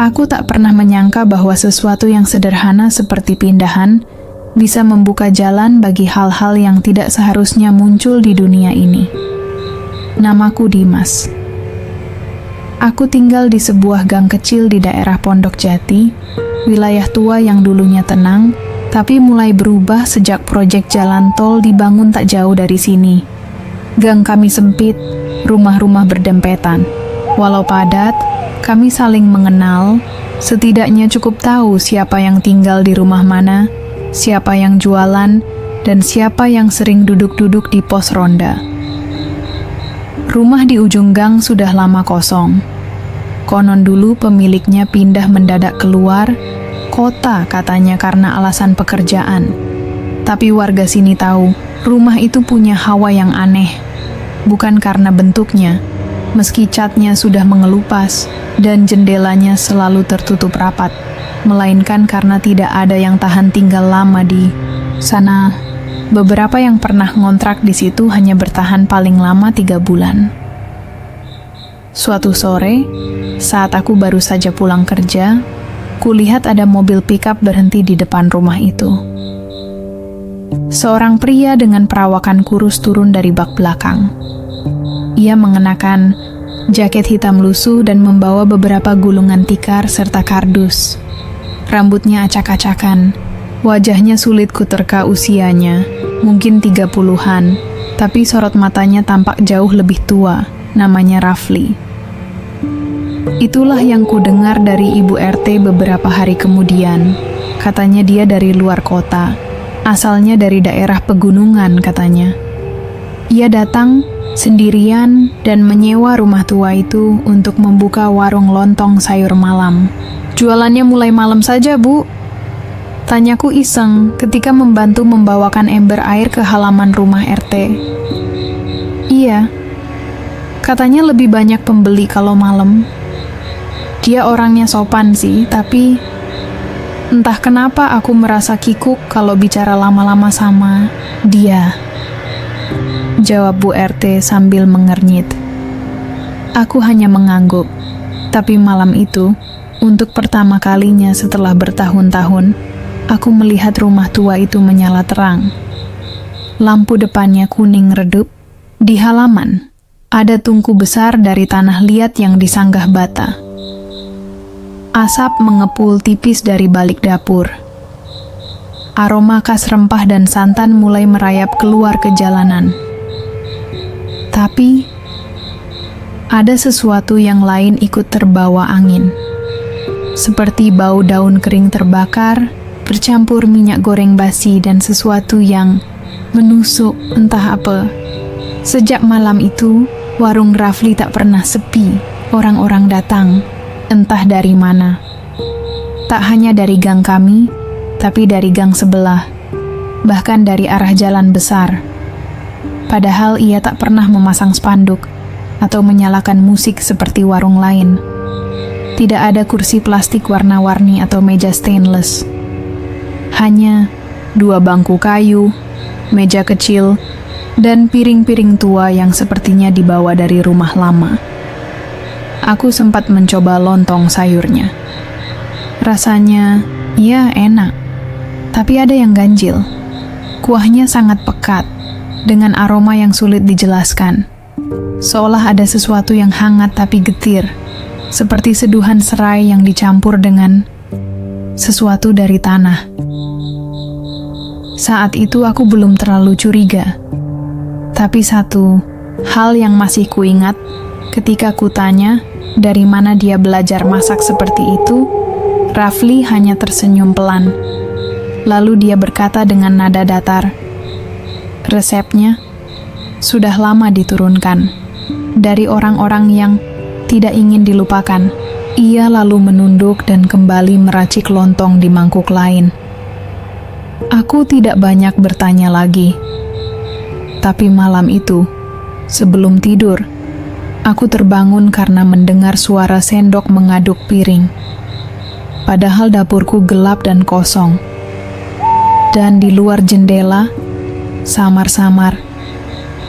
Aku tak pernah menyangka bahwa sesuatu yang sederhana seperti pindahan bisa membuka jalan bagi hal-hal yang tidak seharusnya muncul di dunia ini. Namaku Dimas. Aku tinggal di sebuah gang kecil di daerah Pondok Jati, wilayah tua yang dulunya tenang, tapi mulai berubah sejak proyek jalan tol dibangun tak jauh dari sini. Gang kami sempit, rumah-rumah berdempetan. Walau padat, kami saling mengenal, setidaknya cukup tahu siapa yang tinggal di rumah mana, siapa yang jualan, dan siapa yang sering duduk-duduk di pos ronda. Rumah di ujung gang sudah lama kosong. Konon dulu pemiliknya pindah mendadak keluar kota katanya karena alasan pekerjaan. Tapi warga sini tahu, rumah itu punya hawa yang aneh. Bukan karena bentuknya, meski catnya sudah mengelupas dan jendelanya selalu tertutup rapat, melainkan karena tidak ada yang tahan tinggal lama di sana. Beberapa yang pernah ngontrak di situ hanya bertahan paling lama 3 bulan. Suatu sore, saat aku baru saja pulang kerja, kulihat ada mobil pickup berhenti di depan rumah itu. Seorang pria dengan perawakan kurus turun dari bak belakang. Ia mengenakan jaket hitam lusuh dan membawa beberapa gulungan tikar serta kardus. Rambutnya acak-acakan, wajahnya sulit kuterka usianya, mungkin 30-an, tapi sorot matanya tampak jauh lebih tua, namanya Rafli. Itulah yang kudengar dari Ibu RT beberapa hari kemudian. Katanya dia dari luar kota, asalnya dari daerah pegunungan katanya. Ia datang sendirian dan menyewa rumah tua itu untuk membuka warung lontong sayur malam. Jualannya mulai malam saja, Bu. Tanyaku iseng ketika membantu membawakan ember air ke halaman rumah RT. Iya, katanya lebih banyak pembeli kalau malam. Dia orangnya sopan sih, tapi entah kenapa aku merasa kikuk kalau bicara lama-lama sama dia. Jawab Bu RT sambil mengernyit. Aku hanya mengangguk. Tapi malam itu, untuk pertama kalinya setelah bertahun-tahun, aku melihat rumah tua itu menyala terang. Lampu depannya kuning redup. Di halaman, ada tungku besar dari tanah liat yang disanggah bata. Asap mengepul tipis dari balik dapur. Aroma khas rempah dan santan mulai merayap keluar ke jalanan. Tapi, ada sesuatu yang lain ikut terbawa angin. Seperti bau daun kering terbakar, bercampur minyak goreng basi dan sesuatu yang menusuk entah apa. Sejak malam itu, warung Rafli tak pernah sepi. Orang-orang datang, entah dari mana. Tak hanya dari gang kami, tapi dari gang sebelah, bahkan dari arah jalan besar. Padahal ia tak pernah memasang spanduk atau menyalakan musik seperti warung lain. Tidak ada kursi plastik warna-warni atau meja stainless. Hanya 2 bangku kayu, meja kecil, dan piring-piring tua yang sepertinya dibawa dari rumah lama. Aku sempat mencoba lontong sayurnya. Rasanya, ya enak, tapi ada yang ganjil. Kuahnya sangat pekat, dengan aroma yang sulit dijelaskan. Seolah ada sesuatu yang hangat tapi getir, seperti seduhan serai yang dicampur dengan sesuatu dari tanah. Saat itu aku belum terlalu curiga. Tapi satu hal yang masih kuingat ketika kutanya dari mana dia belajar masak seperti itu, Rafli hanya tersenyum pelan. Lalu dia berkata dengan nada datar, resepnya sudah lama diturunkan dari orang-orang yang tidak ingin dilupakan. Ia lalu menunduk dan kembali meracik lontong di mangkuk lain. Aku tidak banyak bertanya lagi. Tapi malam itu, sebelum tidur, aku terbangun karena mendengar suara sendok mengaduk piring. Padahal dapurku gelap dan kosong. Dan di luar jendela, samar-samar,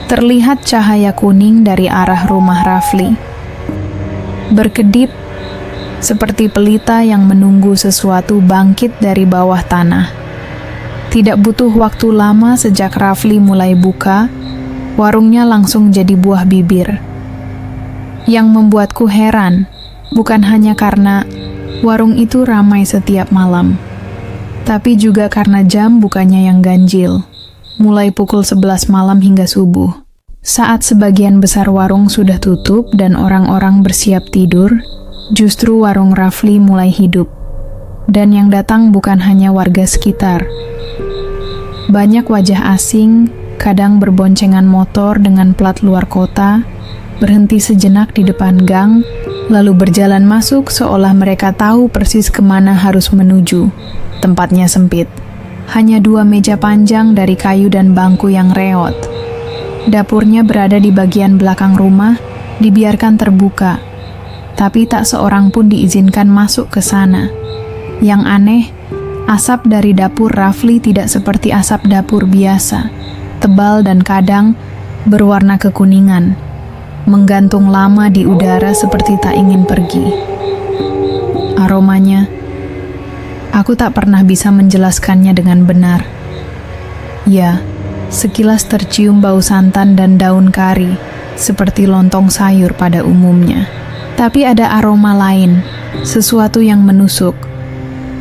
terlihat cahaya kuning dari arah rumah Rafli. Berkedip seperti pelita yang menunggu sesuatu bangkit dari bawah tanah. Tidak butuh waktu lama sejak Rafli mulai buka, warungnya langsung jadi buah bibir. Yang membuatku heran, bukan hanya karena warung itu ramai setiap malam, tapi juga karena jam bukanya yang ganjil, mulai pukul 11 malam hingga subuh. Saat sebagian besar warung sudah tutup dan orang-orang bersiap tidur, justru warung Rafli mulai hidup. Dan yang datang bukan hanya warga sekitar. Banyak wajah asing, kadang berboncengan motor dengan plat luar kota, berhenti sejenak di depan gang, lalu berjalan masuk seolah mereka tahu persis kemana harus menuju. Tempatnya sempit. Hanya 2 meja panjang dari kayu dan bangku yang reot. Dapurnya berada di bagian belakang rumah, dibiarkan terbuka. Tapi tak seorang pun diizinkan masuk ke sana. Yang aneh, asap dari dapur Rafli tidak seperti asap dapur biasa, tebal dan kadang berwarna kekuningan, menggantung lama di udara seperti tak ingin pergi. Aromanya, aku tak pernah bisa menjelaskannya dengan benar. Ya, sekilas tercium bau santan dan daun kari, seperti lontong sayur pada umumnya. Tapi ada aroma lain, sesuatu yang menusuk,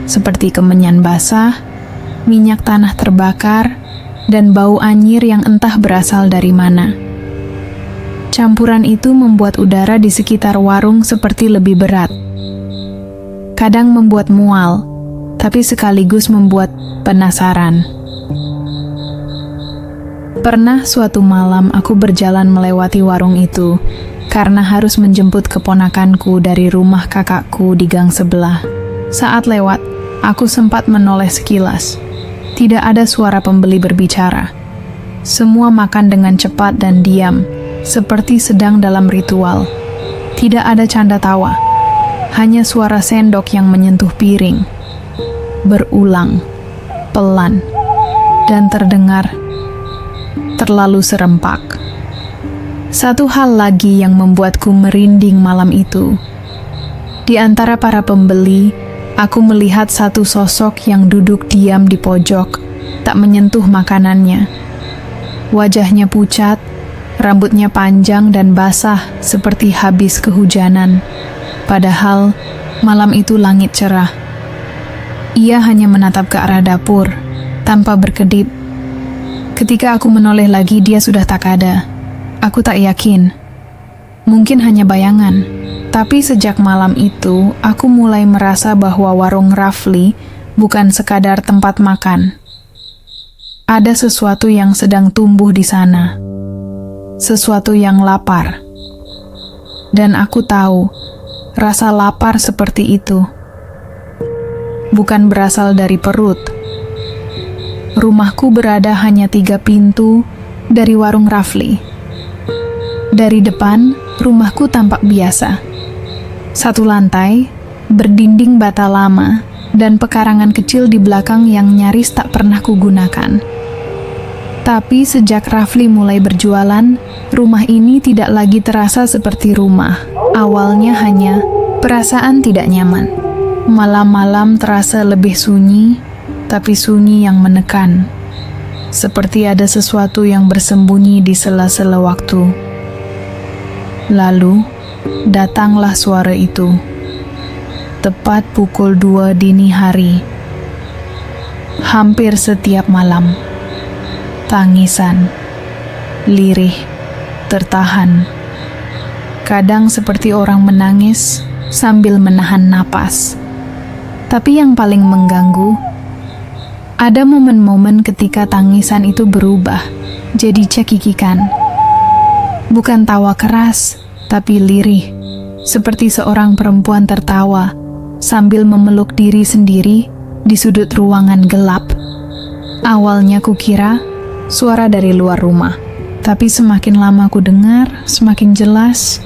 seperti kemenyan basah, minyak tanah terbakar, dan bau anyir yang entah berasal dari mana. Campuran itu membuat udara di sekitar warung seperti lebih berat. Kadang membuat mual, tapi sekaligus membuat penasaran. Pernah suatu malam aku berjalan melewati warung itu, karena harus menjemput keponakanku dari rumah kakakku di gang sebelah. Saat lewat, aku sempat menoleh sekilas. Tidak ada suara pembeli berbicara. Semua makan dengan cepat dan diam, seperti sedang dalam ritual. Tidak ada canda tawa, hanya suara sendok yang menyentuh piring. Berulang, pelan, dan terdengar terlalu serempak. Satu hal lagi yang membuatku merinding malam itu. Di antara para pembeli, aku melihat satu sosok yang duduk diam di pojok, tak menyentuh makanannya. Wajahnya pucat, rambutnya panjang dan basah seperti habis kehujanan. Padahal malam itu langit cerah. Ia hanya menatap ke arah dapur, tanpa berkedip. Ketika aku menoleh lagi, dia sudah tak ada. Aku tak yakin. Mungkin hanya bayangan. Tapi sejak malam itu, aku mulai merasa bahwa warung Rafli bukan sekadar tempat makan. Ada sesuatu yang sedang tumbuh di sana. Sesuatu yang lapar. Dan aku tahu, rasa lapar seperti itu bukan berasal dari perut. Rumahku berada hanya 3 pintu dari warung Rafli. Dari depan, rumahku tampak biasa. 1 lantai, berdinding bata lama, dan pekarangan kecil di belakang yang nyaris tak pernah kugunakan. Tapi sejak Rafli mulai berjualan, rumah ini tidak lagi terasa seperti rumah. Awalnya hanya perasaan tidak nyaman. Malam-malam terasa lebih sunyi, tapi sunyi yang menekan. Seperti ada sesuatu yang bersembunyi di sela-sela waktu. Lalu, datanglah suara itu. Tepat pukul 2 dini hari. Hampir setiap malam. Tangisan. Lirih. Tertahan. Kadang seperti orang menangis sambil menahan napas. Tapi yang paling mengganggu, ada momen-momen ketika tangisan itu berubah jadi cekikikan. Bukan tawa keras, tapi lirih, seperti seorang perempuan tertawa sambil memeluk diri sendiri di sudut ruangan gelap. Awalnya kukira suara dari luar rumah, tapi semakin lama ku dengar, semakin jelas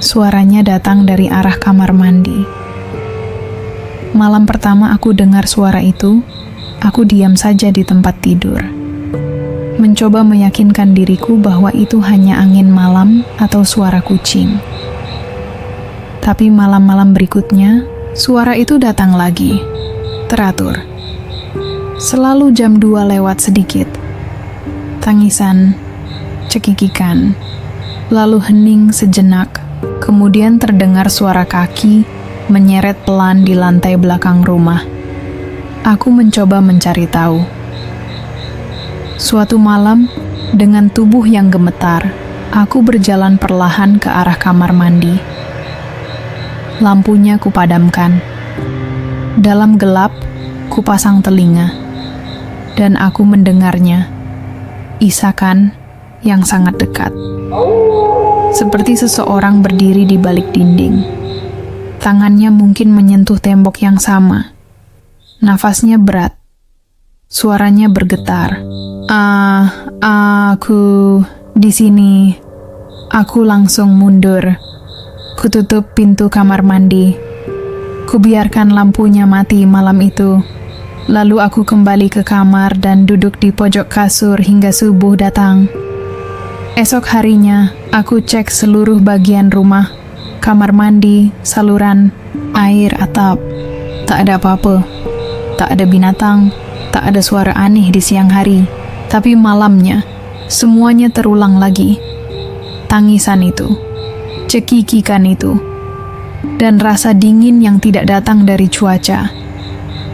suaranya datang dari arah kamar mandi. Malam pertama aku dengar suara itu, aku diam saja di tempat tidur. Mencoba meyakinkan diriku bahwa itu hanya angin malam atau suara kucing. Tapi malam-malam berikutnya, suara itu datang lagi. Teratur. Selalu jam 2 lewat sedikit. Tangisan, cekikikan, lalu hening sejenak. Kemudian terdengar suara kaki menyeret pelan di lantai belakang rumah. Aku mencoba mencari tahu. Suatu malam, dengan tubuh yang gemetar, aku berjalan perlahan ke arah kamar mandi. Lampunya kupadamkan. Dalam gelap, kupasang telinga. Dan aku mendengarnya. Isakan yang sangat dekat. Seperti seseorang berdiri di balik dinding. Tangannya mungkin menyentuh tembok yang sama. Nafasnya berat. Suaranya bergetar. Aku di sini. Aku langsung mundur. Kututup pintu kamar mandi. Kubiarkan lampunya mati malam itu. Lalu aku kembali ke kamar dan duduk di pojok kasur hingga subuh datang. Esok harinya, aku cek seluruh bagian rumah, kamar mandi, saluran, air, atap. Tak ada apa-apa. Tak ada binatang, tak ada suara aneh di siang hari. Tapi malamnya, semuanya terulang lagi. Tangisan itu, cekikikan itu, dan rasa dingin yang tidak datang dari cuaca.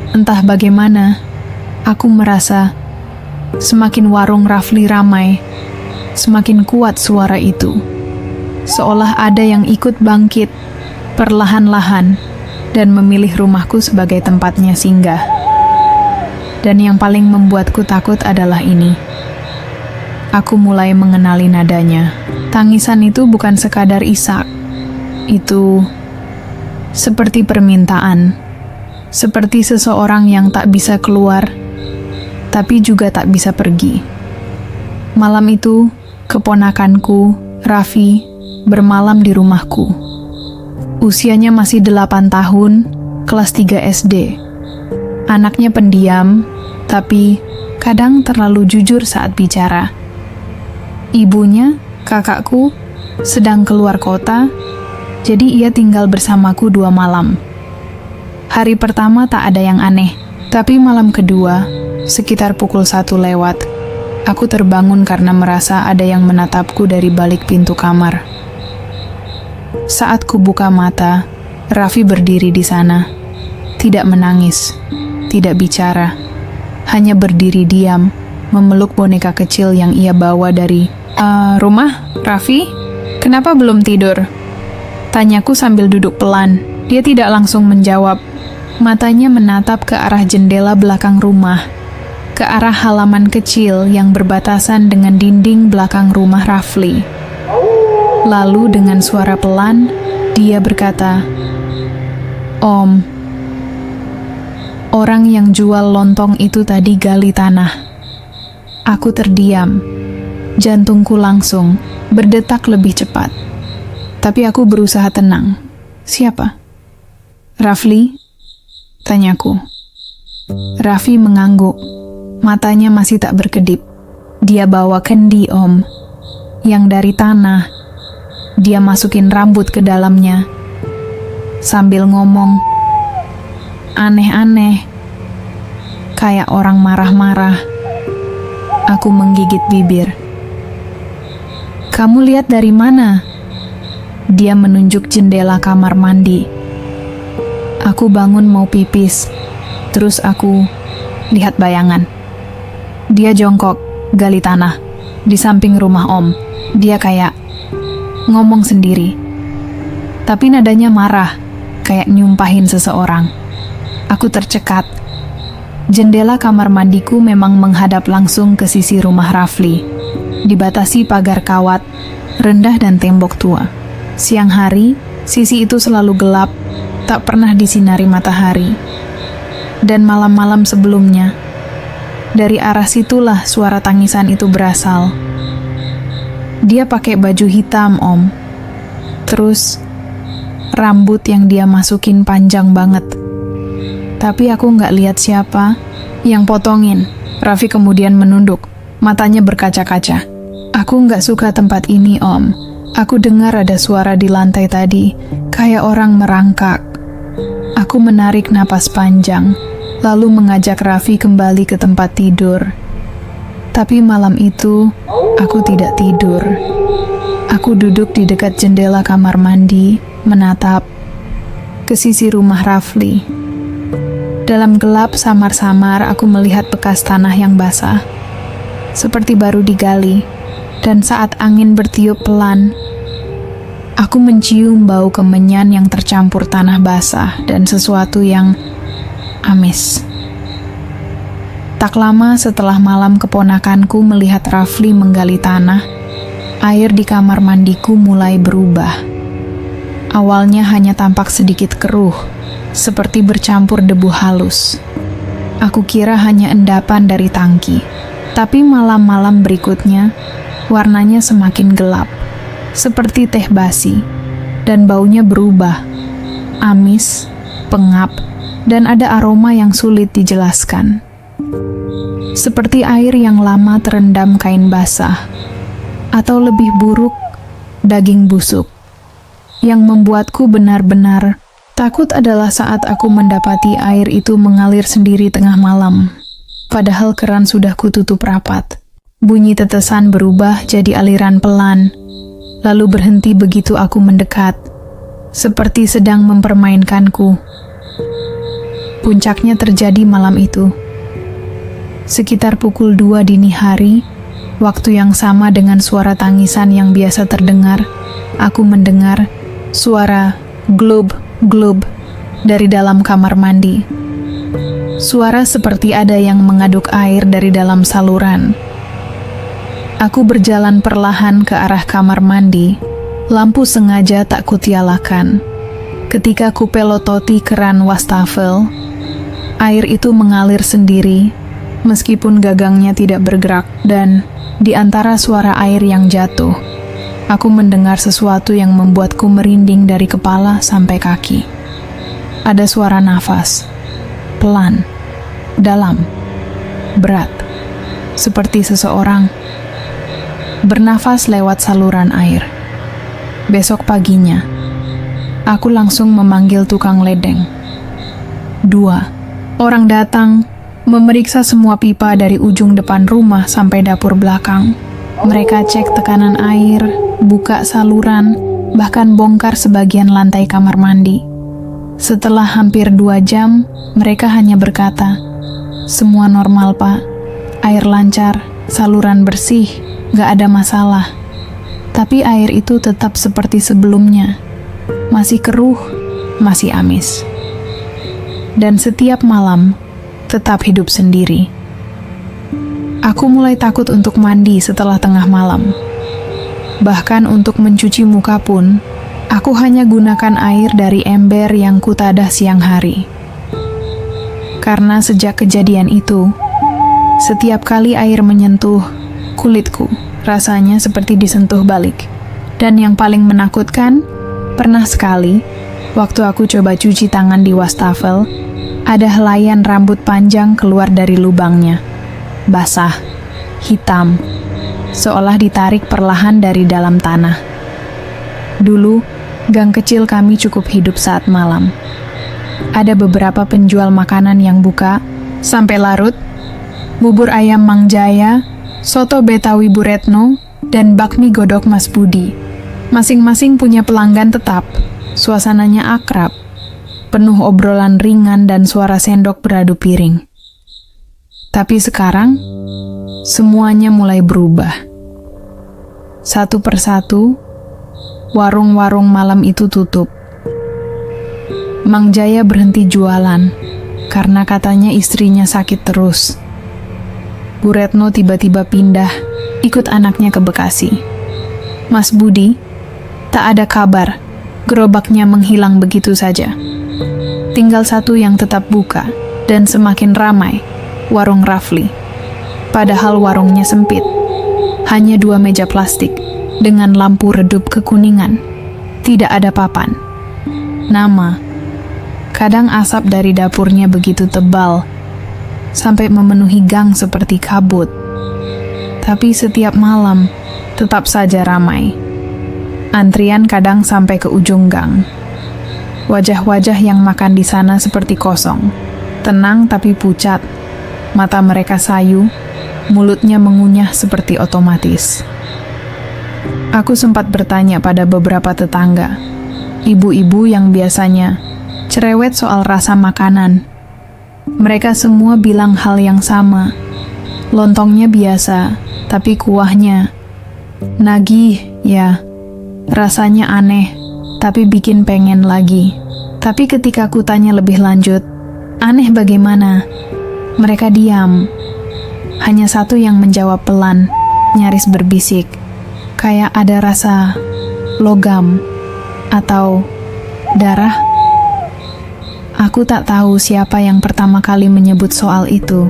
Entah bagaimana, aku merasa semakin warung Rafli ramai, semakin kuat suara itu. Seolah ada yang ikut bangkit, perlahan-lahan, dan memilih rumahku sebagai tempatnya singgah. Dan yang paling membuatku takut adalah ini. Aku mulai mengenali nadanya. Tangisan itu bukan sekadar isak. Itu seperti permintaan. Seperti seseorang yang tak bisa keluar, tapi juga tak bisa pergi. Malam itu, keponakanku, Raffi, bermalam di rumahku. Usianya masih 8 tahun, kelas 3 SD. Anaknya pendiam, tapi kadang terlalu jujur saat bicara. Ibunya, kakakku, sedang keluar kota, jadi ia tinggal bersamaku 2 malam. Hari pertama tak ada yang aneh, tapi malam kedua, sekitar pukul 1 lewat, aku terbangun karena merasa ada yang menatapku dari balik pintu kamar. Saat kubuka mata, Raffi berdiri di sana. Tidak menangis, tidak bicara, hanya berdiri diam, memeluk boneka kecil yang ia bawa dari rumah. Raffi, kenapa belum tidur? Tanyaku sambil duduk pelan. Dia tidak langsung menjawab. Matanya menatap ke arah jendela belakang rumah, ke arah halaman kecil yang berbatasan dengan dinding belakang rumah Rafli. Lalu dengan suara pelan, dia berkata, "Om, orang yang jual lontong itu tadi gali tanah." Aku terdiam. Jantungku langsung berdetak lebih cepat. Tapi aku berusaha tenang. "Siapa?" "Rafli?" tanyaku. Raffi mengangguk. Matanya masih tak berkedip. "Dia bawa kendi, Om. Yang dari tanah. Dia masukin rambut ke dalamnya." Sambil ngomong, "Aneh-aneh. Kayak orang marah-marah." Aku menggigit bibir. "Kamu lihat dari mana?" Dia menunjuk jendela kamar mandi. Aku bangun mau pipis. Terus aku lihat bayangan. Dia jongkok, gali tanah, di samping rumah Om. Dia kayak ngomong sendiri. Tapi nadanya marah, kayak nyumpahin seseorang. Aku tercekat. Jendela kamar mandiku memang menghadap langsung ke sisi rumah Rafli. Dibatasi pagar kawat, rendah dan tembok tua. Siang hari, sisi itu selalu gelap, tak pernah disinari matahari. Dan malam-malam sebelumnya, dari arah situlah suara tangisan itu berasal. Dia pakai baju hitam, Om. Terus, rambut yang dia masukin panjang banget. Tapi aku nggak lihat siapa yang potongin. Raffi kemudian menunduk, matanya berkaca-kaca. "Aku nggak suka tempat ini, Om. Aku dengar ada suara di lantai tadi, kayak orang merangkak. Aku menarik napas panjang, lalu mengajak Raffi kembali ke tempat tidur. Tapi malam itu, aku tidak tidur. Aku duduk di dekat jendela kamar mandi, menatap ke sisi rumah Rafli. Dalam gelap samar-samar, aku melihat bekas tanah yang basah, seperti baru digali, dan saat angin bertiup pelan, aku mencium bau kemenyan yang tercampur tanah basah dan sesuatu yang amis. Tak lama setelah malam keponakanku melihat Rafli menggali tanah, air di kamar mandiku mulai berubah. Awalnya hanya tampak sedikit keruh, seperti bercampur debu halus. Aku kira hanya endapan dari tangki, tapi malam-malam berikutnya, warnanya semakin gelap, seperti teh basi, dan baunya berubah, amis, pengap, dan ada aroma yang sulit dijelaskan. Seperti air yang lama terendam kain basah, atau lebih buruk, daging busuk. Yang membuatku benar-benar takut adalah saat aku mendapati air itu mengalir sendiri tengah malam. Padahal keran sudah kututup rapat. Bunyi tetesan berubah jadi aliran pelan, lalu berhenti begitu aku mendekat, seperti sedang mempermainkanku. Puncaknya terjadi malam itu. Sekitar pukul 2 dini hari, waktu yang sama dengan suara tangisan yang biasa terdengar, aku mendengar suara glub-glub dari dalam kamar mandi. Suara seperti ada yang mengaduk air dari dalam saluran. Aku berjalan perlahan ke arah kamar mandi. Lampu sengaja tak kutialakan. Ketika ku pelototi keran wastafel, air itu mengalir sendiri, meskipun gagangnya tidak bergerak, dan di antara suara air yang jatuh, aku mendengar sesuatu yang membuatku merinding dari kepala sampai kaki. Ada suara nafas, pelan, dalam, berat, seperti seseorang bernafas lewat saluran air. Besok paginya, aku langsung memanggil tukang ledeng. 2 orang datang, memeriksa semua pipa dari ujung depan rumah sampai dapur belakang. Mereka cek tekanan air, buka saluran, bahkan bongkar sebagian lantai kamar mandi. Setelah hampir 2 jam, mereka hanya berkata, "Semua normal, Pak. Air lancar, saluran bersih, gak ada masalah." Tapi air itu tetap seperti sebelumnya. Masih keruh, masih amis. Dan setiap malam, tetap hidup sendiri. Aku mulai takut untuk mandi setelah tengah malam. Bahkan untuk mencuci muka pun, aku hanya gunakan air dari ember yang kutadah siang hari. Karena sejak kejadian itu, setiap kali air menyentuh kulitku, rasanya seperti disentuh balik. Dan yang paling menakutkan, pernah sekali, waktu aku coba cuci tangan di wastafel, ada helaian rambut panjang keluar dari lubangnya. Basah, hitam, seolah ditarik perlahan dari dalam tanah. Dulu, gang kecil kami cukup hidup saat malam. Ada beberapa penjual makanan yang buka sampai larut, bubur ayam Mang Jaya, soto Betawi Bu Retno, dan bakmi godok Mas Budi. Masing-masing punya pelanggan tetap, suasananya akrab, penuh obrolan ringan dan suara sendok beradu piring. Tapi sekarang, semuanya mulai berubah. Satu persatu, warung-warung malam itu tutup. Mang Jaya berhenti jualan, karena katanya istrinya sakit terus. Bu Retno tiba-tiba pindah, ikut anaknya ke Bekasi. Mas Budi, tak ada kabar, gerobaknya menghilang begitu saja. Tinggal satu yang tetap buka, dan semakin ramai, warung Rafli. Padahal warungnya sempit, hanya 2 meja plastik, dengan lampu redup kekuningan. Tidak ada papan. Nama. Kadang asap dari dapurnya begitu tebal, sampai memenuhi gang seperti kabut. Tapi setiap malam, tetap saja ramai. Antrian kadang sampai ke ujung gang. Wajah-wajah yang makan di sana seperti kosong, tenang tapi pucat. Mata mereka sayu, mulutnya mengunyah seperti otomatis. Aku sempat bertanya pada beberapa tetangga, ibu-ibu yang biasanya cerewet soal rasa makanan. Mereka semua bilang hal yang sama. Lontongnya biasa, tapi kuahnya nagih, ya. Rasanya aneh, tapi bikin pengen lagi. Tapi ketika aku tanya lebih lanjut, aneh bagaimana? Mereka diam. Hanya satu yang menjawab pelan, nyaris berbisik. Kayak ada rasa logam atau darah. Aku tak tahu siapa yang pertama kali menyebut soal itu.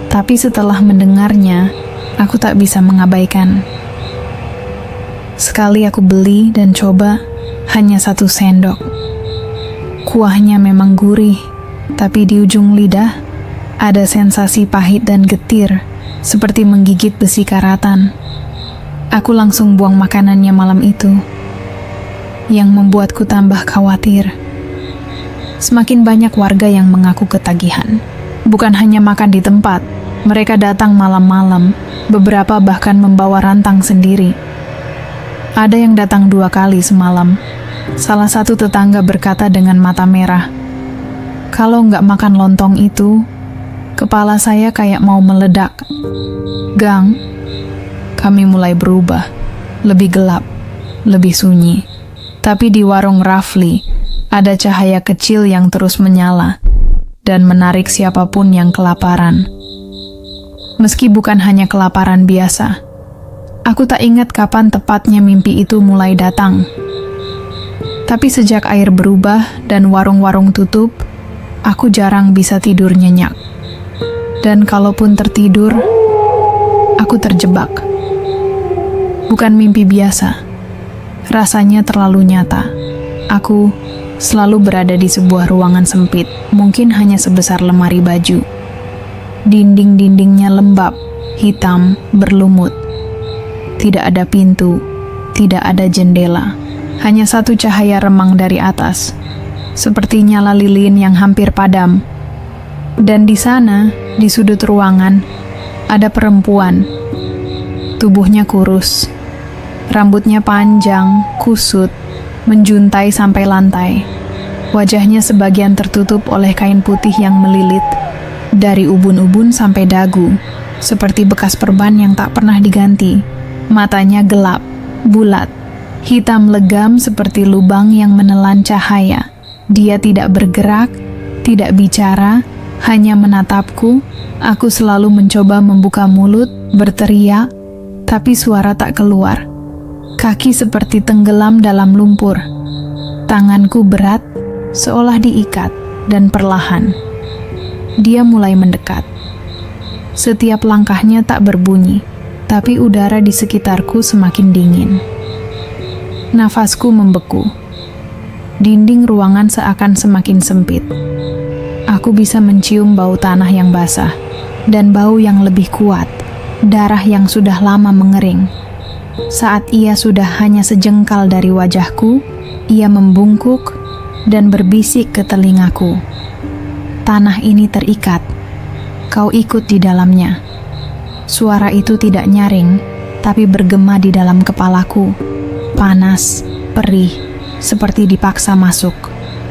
Tapi setelah mendengarnya, aku tak bisa mengabaikan. Sekali aku beli dan coba, hanya 1 sendok. Kuahnya memang gurih, tapi di ujung lidah ada sensasi pahit dan getir, seperti menggigit besi karatan. Aku langsung buang makanannya malam itu, yang membuatku tambah khawatir. Semakin banyak warga yang mengaku ketagihan. Bukan hanya makan di tempat, mereka datang malam-malam, beberapa bahkan membawa rantang sendiri. Ada yang datang 2 kali semalam. Salah satu tetangga berkata dengan mata merah, "Kalau nggak makan lontong itu, kepala saya kayak mau meledak." Gang, kami mulai berubah, lebih gelap, lebih sunyi. Tapi di warung Rafli, ada cahaya kecil yang terus menyala dan menarik siapapun yang kelaparan. Meski bukan hanya kelaparan biasa, aku tak ingat kapan tepatnya mimpi itu mulai datang. Tapi sejak air berubah dan warung-warung tutup, aku jarang bisa tidur nyenyak. Dan kalaupun tertidur, aku terjebak. Bukan mimpi biasa. Rasanya terlalu nyata. Aku selalu berada di sebuah ruangan sempit, mungkin hanya sebesar lemari baju. Dinding-dindingnya lembab, hitam, berlumut. Tidak ada pintu, tidak ada jendela. Hanya satu cahaya remang dari atas, seperti nyala lilin yang hampir padam. Dan di sana, di sudut ruangan, ada perempuan. Tubuhnya kurus, rambutnya panjang, kusut, menjuntai sampai lantai. Wajahnya sebagian tertutup oleh kain putih yang melilit, dari ubun-ubun sampai dagu, seperti bekas perban yang tak pernah diganti. Matanya gelap, bulat, hitam legam seperti lubang yang menelan cahaya. Dia tidak bergerak, tidak bicara, hanya menatapku. Aku selalu mencoba membuka mulut, berteriak, tapi suara tak keluar. Kaki seperti tenggelam dalam lumpur. Tanganku berat, seolah diikat, dan perlahan. Dia mulai mendekat. Setiap langkahnya tak berbunyi, tapi udara di sekitarku semakin dingin. Nafasku membeku. Dinding ruangan seakan semakin sempit. Aku bisa mencium bau tanah yang basah, dan bau yang lebih kuat, darah yang sudah lama mengering. Saat ia sudah hanya sejengkal dari wajahku, ia membungkuk dan berbisik ke telingaku. "Tanah ini terikat. Kau ikut di dalamnya." Suara itu tidak nyaring, tapi bergema di dalam kepalaku. Panas, perih, seperti dipaksa masuk.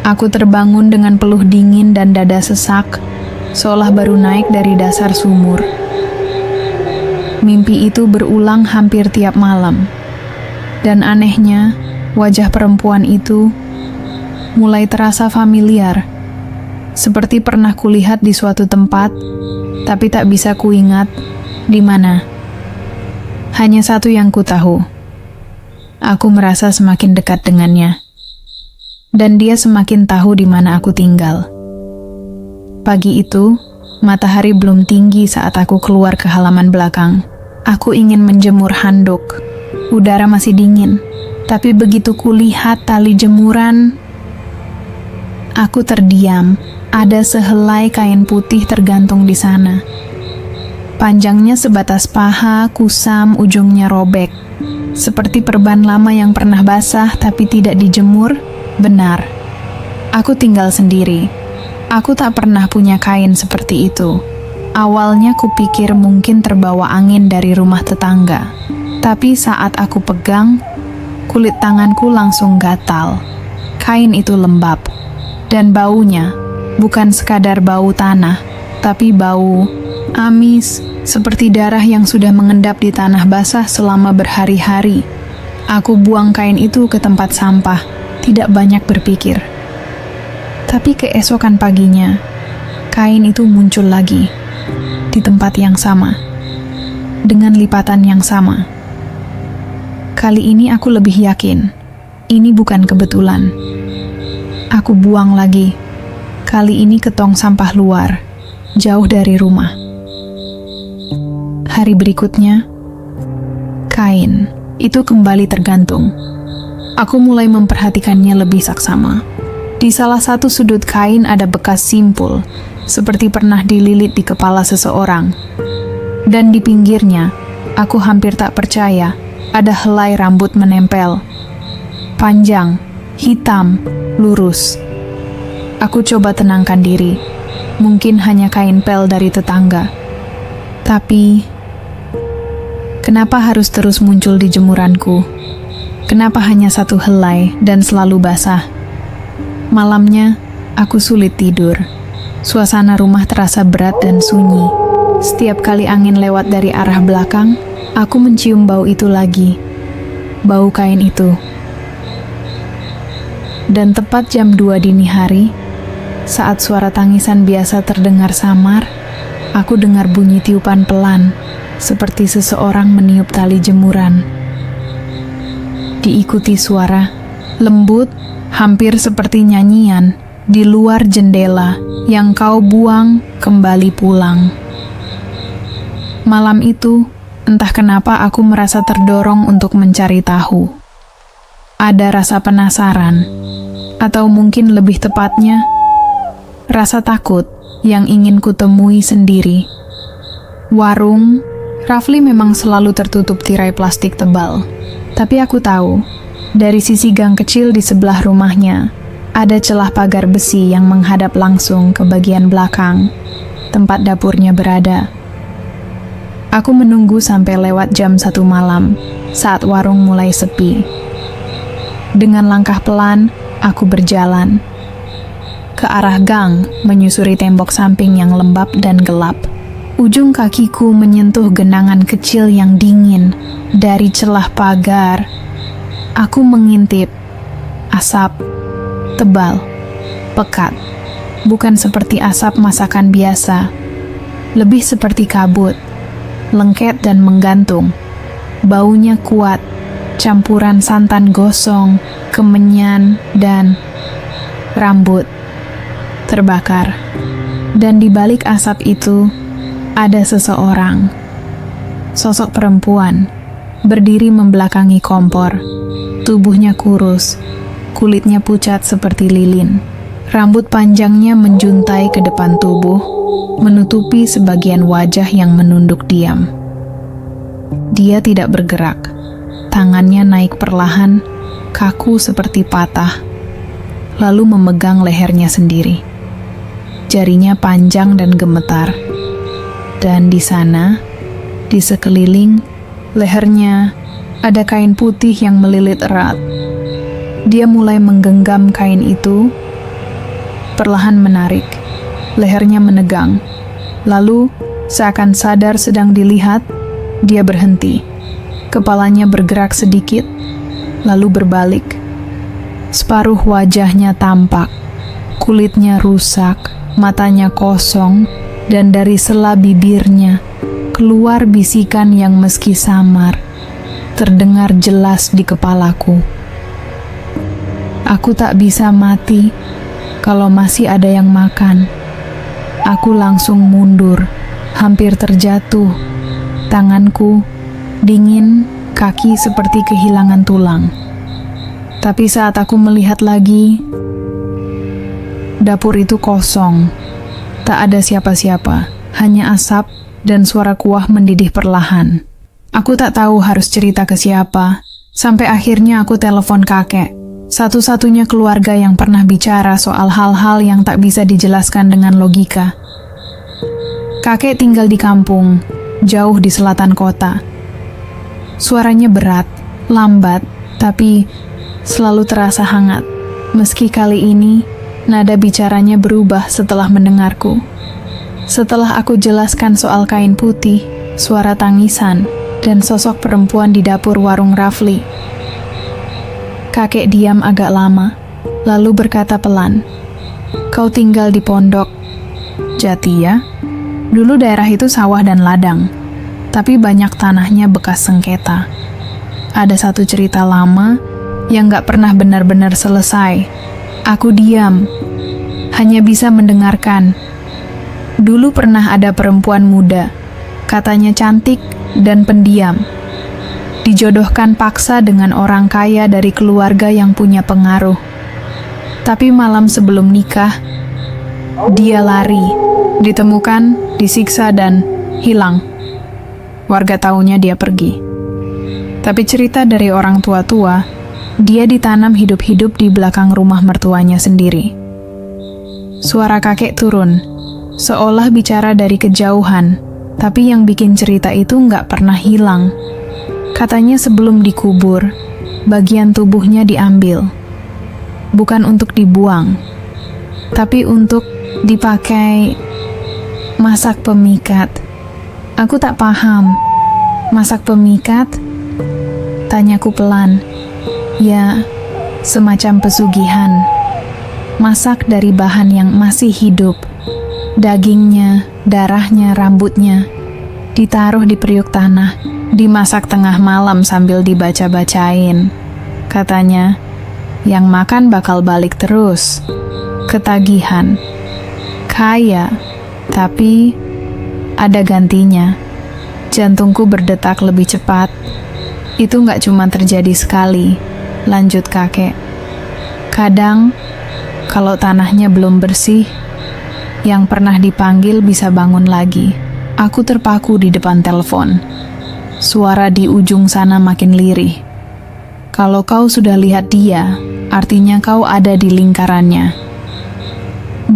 Aku terbangun dengan peluh dingin dan dada sesak, seolah baru naik dari dasar sumur. Mimpi itu berulang hampir tiap malam. Dan anehnya, wajah perempuan itu mulai terasa familiar, seperti pernah kulihat di suatu tempat, tapi tak bisa kuingat di mana. Hanya satu yang ku tahu. Aku merasa semakin dekat dengannya. Dan dia semakin tahu di mana aku tinggal. Pagi itu, matahari belum tinggi saat aku keluar ke halaman belakang. Aku ingin menjemur handuk. Udara masih dingin, tapi begitu kulihat tali jemuran, aku terdiam. Ada sehelai kain putih tergantung di sana. Panjangnya sebatas paha, kusam, ujungnya robek. seperti perban lama yang pernah basah tapi tidak dijemur. Benar, aku tinggal sendiri. Aku tak pernah punya kain seperti itu. Awalnya kupikir mungkin terbawa angin dari rumah tetangga. Tapi saat aku pegang, kulit tanganku langsung gatal. Kain itu lembab. Dan baunya bukan sekadar bau tanah, tapi bau amis, seperti darah yang sudah mengendap di tanah basah selama berhari-hari. Aku buang kain itu ke tempat sampah, tidak banyak berpikir. Tapi keesokan paginya, kain itu muncul lagi, di tempat yang sama, dengan lipatan yang sama. Kali ini aku lebih yakin, ini bukan kebetulan. Aku buang lagi, kali ini ke tong sampah luar, jauh dari rumah. Hari berikutnya, kain itu kembali tergantung. Aku mulai memperhatikannya lebih saksama. Di salah satu sudut kain ada bekas simpul, seperti pernah dililit di kepala seseorang. Dan di pinggirnya, aku hampir tak percaya, ada helai rambut menempel. Panjang, hitam, lurus. Aku coba tenangkan diri. Mungkin hanya kain pel dari tetangga. Tapi kenapa harus terus muncul di jemuranku? Kenapa hanya satu helai dan selalu basah? Malamnya, aku sulit tidur. Suasana rumah terasa berat dan sunyi. Setiap kali angin lewat dari arah belakang, aku mencium bau itu lagi. Bau kain itu. Dan tepat jam 2 dini hari, saat suara tangisan biasa terdengar samar, aku dengar bunyi tiupan pelan, seperti seseorang meniup tali jemuran. Diikuti suara lembut, hampir seperti nyanyian di luar jendela yang kau buang kembali pulang. Malam itu, entah kenapa aku merasa terdorong untuk mencari tahu. Ada rasa penasaran, atau mungkin lebih tepatnya, rasa takut yang ingin kutemui sendiri. Warung Rafli memang selalu tertutup tirai plastik tebal. Tapi aku tahu, dari sisi gang kecil di sebelah rumahnya, ada celah pagar besi yang menghadap langsung ke bagian belakang, tempat dapurnya berada. Aku menunggu sampai lewat jam 1 malam, saat warung mulai sepi. Dengan langkah pelan, aku berjalan ke arah gang, menyusuri tembok samping yang lembab dan gelap. Ujung kakiku menyentuh genangan kecil yang dingin dari celah pagar. Aku mengintip asap tebal, pekat, bukan seperti asap masakan biasa, lebih seperti kabut, lengket dan menggantung. Baunya kuat, campuran santan gosong, kemenyan, dan rambut terbakar. Dan di balik asap itu, ada seseorang, sosok perempuan, berdiri membelakangi kompor. Tubuhnya kurus, kulitnya pucat seperti lilin. Rambut panjangnya menjuntai ke depan tubuh, menutupi sebagian wajah yang menunduk diam. Dia tidak bergerak, tangannya naik perlahan, kaku seperti patah, lalu memegang lehernya sendiri. Jarinya panjang dan gemetar. Dan di sana, di sekeliling lehernya, ada kain putih yang melilit erat. Dia mulai menggenggam kain itu, perlahan menarik, lehernya menegang. Lalu, seakan sadar sedang dilihat, dia berhenti. Kepalanya bergerak sedikit, lalu berbalik. Separuh wajahnya tampak, kulitnya rusak, matanya kosong, dan dari sela bibirnya keluar bisikan yang meski samar terdengar jelas di kepalaku. Aku tak bisa mati kalau masih ada yang makan. Aku langsung mundur, hampir terjatuh. Tanganku dingin, kaki seperti kehilangan tulang. Tapi saat aku melihat lagi, dapur itu kosong. Tak ada siapa-siapa, hanya asap dan suara kuah mendidih perlahan. Aku tak tahu harus cerita ke siapa, Sampai akhirnya aku telepon kakek, satu-satunya keluarga yang pernah bicara soal hal-hal yang tak bisa dijelaskan dengan logika. Kakek tinggal di kampung, jauh di selatan kota. Suaranya berat, lambat, tapi selalu terasa hangat. Meski kali ini, nada bicaranya berubah setelah mendengarku. Setelah aku jelaskan soal kain putih, suara tangisan, dan sosok perempuan di dapur warung Rafli. Kakek diam agak lama, lalu berkata pelan, "Kau tinggal di pondok Jati ya? Dulu daerah itu sawah dan ladang, tapi banyak tanahnya bekas sengketa. Ada satu cerita lama yang gak pernah benar-benar selesai. Aku diam, hanya bisa mendengarkan. Dulu pernah ada perempuan muda, katanya cantik dan pendiam. Dijodohkan paksa dengan orang kaya dari keluarga yang punya pengaruh. Tapi malam sebelum nikah, dia lari, ditemukan, disiksa, dan hilang. Warga taunya dia pergi. Tapi cerita dari orang tua-tua, dia ditanam hidup-hidup di belakang rumah mertuanya sendiri. Suara kakek turun, seolah bicara dari kejauhan, tapi yang bikin cerita itu nggak pernah hilang. Katanya sebelum dikubur, bagian tubuhnya diambil. Bukan untuk dibuang, tapi untuk dipakai masak pemikat. Aku tak paham. Masak pemikat? Tanyaku pelan. Ya, semacam pesugihan. Masak dari bahan yang masih hidup. Dagingnya, darahnya, rambutnya ditaruh di periuk tanah, dimasak tengah malam sambil dibaca-bacain. Katanya, yang makan bakal balik terus. Ketagihan. Kaya, tapi ada gantinya. Jantungku berdetak lebih cepat. Itu nggak cuma terjadi sekali, lanjut kakek. Kadang, kalau tanahnya belum bersih, yang pernah dipanggil bisa bangun lagi. Aku terpaku di depan telepon. Suara di ujung sana makin lirih. Kalau kau sudah lihat dia, artinya kau ada di lingkarannya.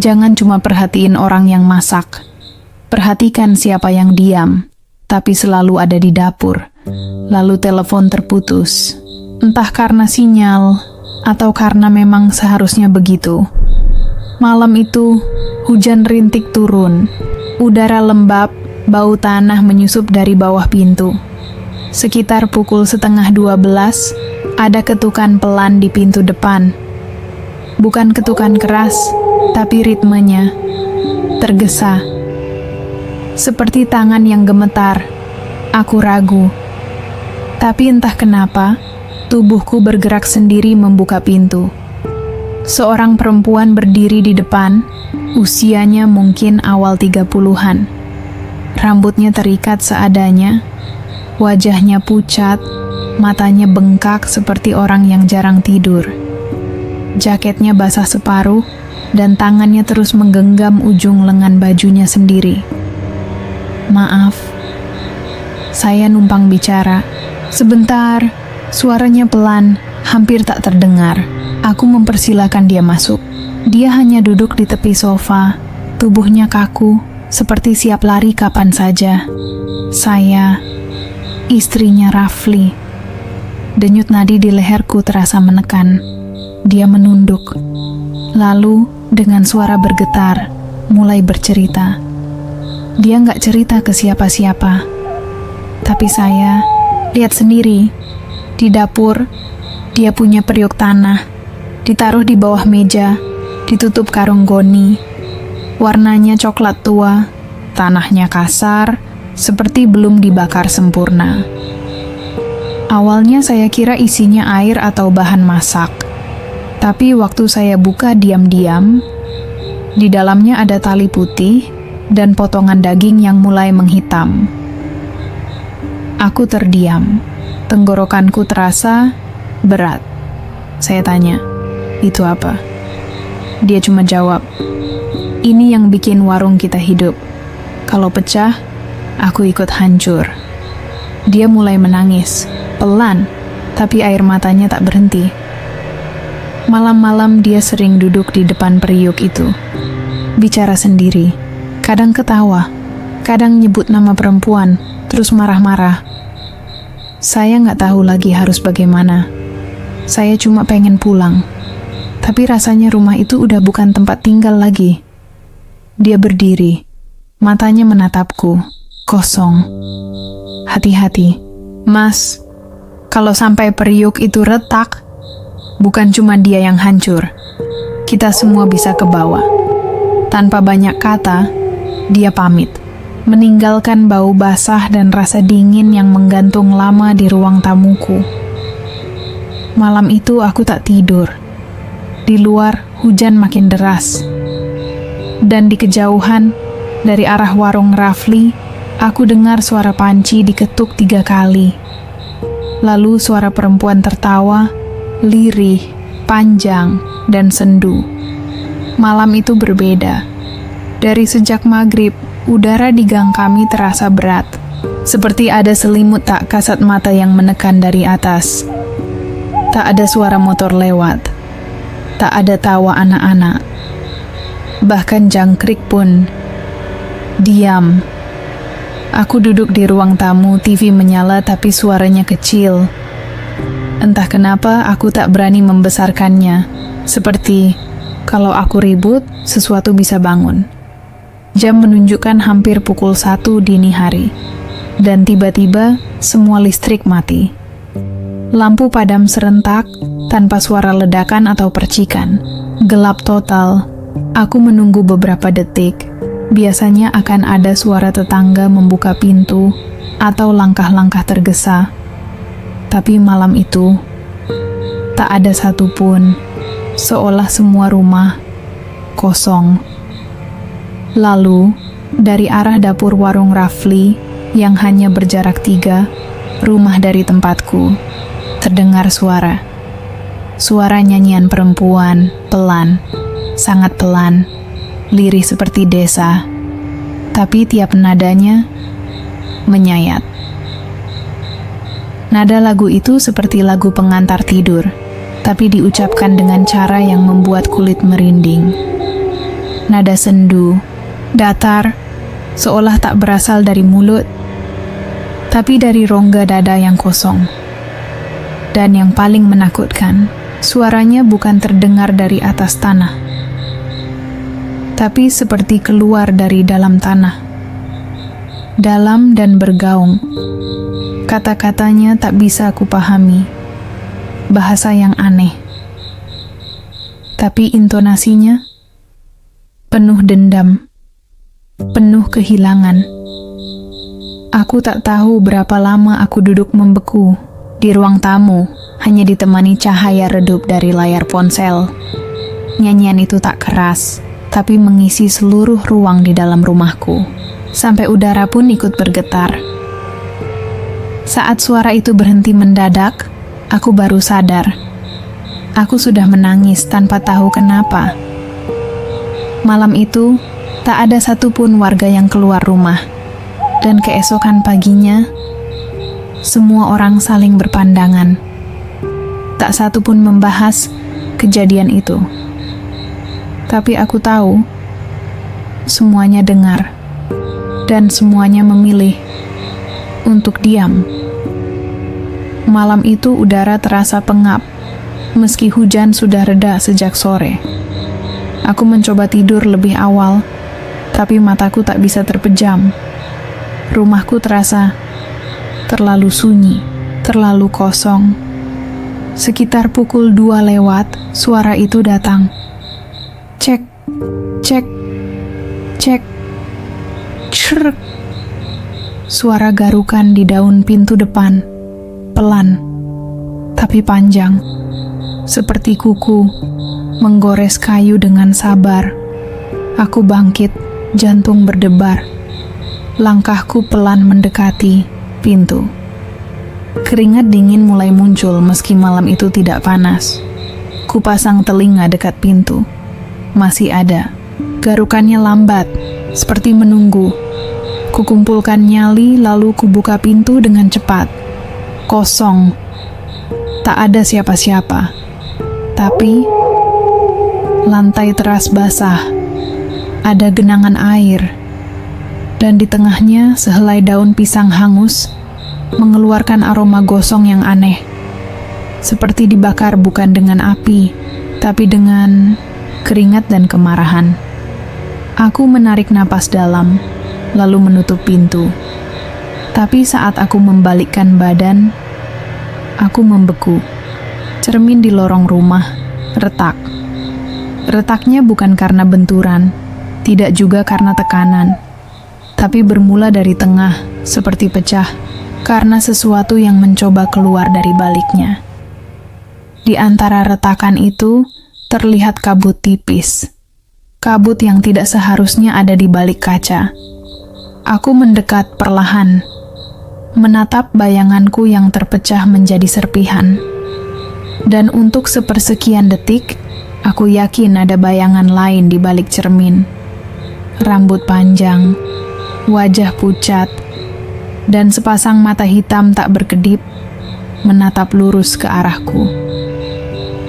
Jangan cuma perhatiin orang yang masak. Perhatikan siapa yang diam, tapi selalu ada di dapur. Lalu telepon terputus. Entah karena sinyal, atau karena memang seharusnya begitu. Malam itu, hujan rintik turun. Udara lembab, bau tanah menyusup dari bawah pintu. Sekitar pukul 11:30, ada ketukan pelan di pintu depan. Bukan ketukan keras, tapi ritmenya tergesa. Seperti tangan yang gemetar. Aku ragu. Tapi entah kenapa, tubuhku bergerak sendiri membuka pintu. Seorang perempuan berdiri di depan, usianya mungkin awal 30-an. Rambutnya terikat seadanya, wajahnya pucat, matanya bengkak seperti orang yang jarang tidur. Jaketnya basah separuh, dan tangannya terus menggenggam ujung lengan bajunya sendiri. "Maaf, saya numpang bicara." "Sebentar," suaranya pelan, hampir tak terdengar. Aku mempersilahkan dia masuk. Dia hanya duduk di tepi sofa, tubuhnya kaku, seperti siap lari kapan saja. Saya, istrinya Rafli. Denyut nadi di leherku terasa menekan. Dia menunduk. Lalu, dengan suara bergetar, mulai bercerita. Dia nggak cerita ke siapa-siapa. Tapi saya lihat sendiri. Di dapur, dia punya periuk tanah. Ditaruh di bawah meja, ditutup karung goni. Warnanya coklat tua, tanahnya kasar, seperti belum dibakar sempurna. Awalnya saya kira isinya air atau bahan masak. Tapi waktu saya buka diam-diam, di dalamnya ada tali putih dan potongan daging yang mulai menghitam. Aku terdiam. Tenggorokanku terasa berat. Saya tanya, "Itu apa?" Dia cuma jawab, "Ini yang bikin warung kita hidup. Kalau pecah, aku ikut hancur." Dia mulai menangis, pelan, tapi air matanya tak berhenti. Malam-malam dia sering duduk di depan periuk itu, bicara sendiri, kadang ketawa, kadang nyebut nama perempuan, terus marah-marah. Saya nggak tahu lagi harus bagaimana. Saya cuma pengen pulang, tapi rasanya rumah itu udah bukan tempat tinggal lagi. Dia berdiri, matanya menatapku, kosong. Hati-hati, Mas. Kalau sampai periuk itu retak, bukan cuma dia yang hancur. Kita semua bisa ke bawah. Tanpa banyak kata, dia pamit, meninggalkan bau basah dan rasa dingin yang menggantung lama di ruang tamuku. Malam itu aku tak tidur. Di luar, hujan makin deras. Dan di kejauhan, dari arah warung Rafli, aku dengar suara panci diketuk 3 kali. Lalu suara perempuan tertawa, lirih, panjang, dan sendu. Malam itu berbeda. Dari sejak maghrib, udara di gang kami terasa berat. Seperti ada selimut tak kasat mata yang menekan dari atas. Tak ada suara motor lewat. Tak ada tawa anak-anak. Bahkan jangkrik pun diam. Aku duduk di ruang tamu, TV menyala tapi suaranya kecil. Entah kenapa aku tak berani membesarkannya. Seperti kalau aku ribut, sesuatu bisa bangun. Jam menunjukkan hampir pukul 1 dini hari. Dan tiba-tiba semua listrik mati. Lampu padam serentak tanpa suara ledakan atau percikan. Gelap total. Aku menunggu beberapa detik. Biasanya akan ada suara tetangga membuka pintu atau langkah-langkah tergesa. Tapi malam itu, tak ada satupun, seolah semua rumah kosong. Lalu, dari arah dapur warung Rafli yang hanya berjarak 3 rumah dari tempatku, terdengar suara. Suara nyanyian perempuan, pelan, sangat pelan. Lirih seperti desa, tapi tiap nadanya menyayat. Nada lagu itu seperti lagu pengantar tidur, tapi diucapkan dengan cara yang membuat kulit merinding. Nada sendu, datar, seolah tak berasal dari mulut, tapi dari rongga dada yang kosong. Dan yang paling menakutkan, suaranya bukan terdengar dari atas tanah, tapi seperti keluar dari dalam tanah. Dalam dan bergaung. Kata-katanya tak bisa aku pahami. Bahasa yang aneh. Tapi intonasinya penuh dendam, penuh kehilangan. Aku tak tahu berapa lama aku duduk membeku di ruang tamu, hanya ditemani cahaya redup dari layar ponsel. Nyanyian itu tak keras, tapi mengisi seluruh ruang di dalam rumahku. Sampai udara pun ikut bergetar. Saat suara itu berhenti mendadak, aku baru sadar. Aku sudah menangis tanpa tahu kenapa. Malam itu, tak ada satupun warga yang keluar rumah. Dan keesokan paginya, semua orang saling berpandangan. Tak satupun membahas kejadian itu. Tapi aku tahu, semuanya dengar, dan semuanya memilih untuk diam. Malam itu udara terasa pengap, meski hujan sudah reda sejak sore. Aku mencoba tidur lebih awal, tapi mataku tak bisa terpejam. Rumahku terasa terlalu sunyi, terlalu kosong. Sekitar pukul 2 lewat, suara itu datang. Cek, cek, cek, crrrk. Suara garukan di daun pintu depan, pelan, tapi panjang, seperti kuku, menggores kayu dengan sabar. Aku bangkit, jantung berdebar. Langkahku pelan mendekati pintu. Keringat dingin mulai muncul meski malam itu tidak panas. Kupasang telinga dekat pintu. Masih ada. Garukannya lambat, seperti menunggu. Kukumpulkan nyali lalu kubuka pintu dengan cepat. Kosong. Tak ada siapa-siapa. Tapi lantai teras basah. Ada genangan air. Dan di tengahnya sehelai daun pisang hangus mengeluarkan aroma gosong yang aneh. Seperti dibakar bukan dengan api, tapi dengan keringat dan kemarahan. Aku menarik napas dalam, lalu menutup pintu. Tapi saat aku membalikkan badan, aku membeku. Cermin di lorong rumah retak. Retaknya bukan karena benturan, tidak juga karena tekanan, tapi bermula dari tengah, seperti pecah, karena sesuatu yang mencoba keluar dari baliknya. Di antara retakan itu, terlihat kabut tipis. Kabut yang tidak seharusnya ada di balik kaca. Aku mendekat perlahan, menatap bayanganku yang terpecah menjadi serpihan. Dan untuk sepersekian detik, aku yakin ada bayangan lain di balik cermin. Rambut panjang, wajah pucat, dan sepasang mata hitam tak berkedip menatap lurus ke arahku.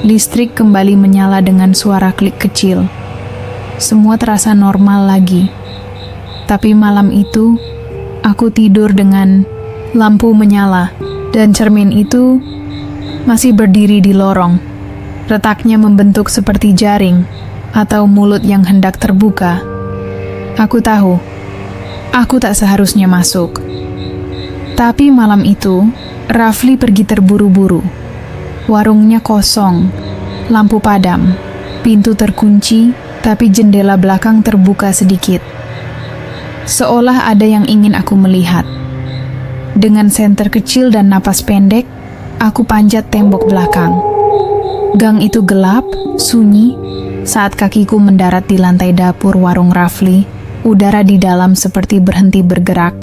Listrik kembali menyala dengan suara klik kecil. Semua terasa normal lagi. Tapi malam itu, aku tidur dengan lampu menyala, dan cermin itu masih berdiri di lorong. Retaknya membentuk seperti jaring, atau mulut yang hendak terbuka. Aku tahu, aku tak seharusnya masuk. Tapi malam itu, Rafli pergi terburu-buru. Warungnya kosong, lampu padam, pintu terkunci, tapi jendela belakang terbuka sedikit. Seolah ada yang ingin aku melihat. Dengan senter kecil dan napas pendek, aku panjat tembok belakang. Gang itu gelap, sunyi. Saat kakiku mendarat di lantai dapur warung Rafli, udara di dalam seperti berhenti bergerak.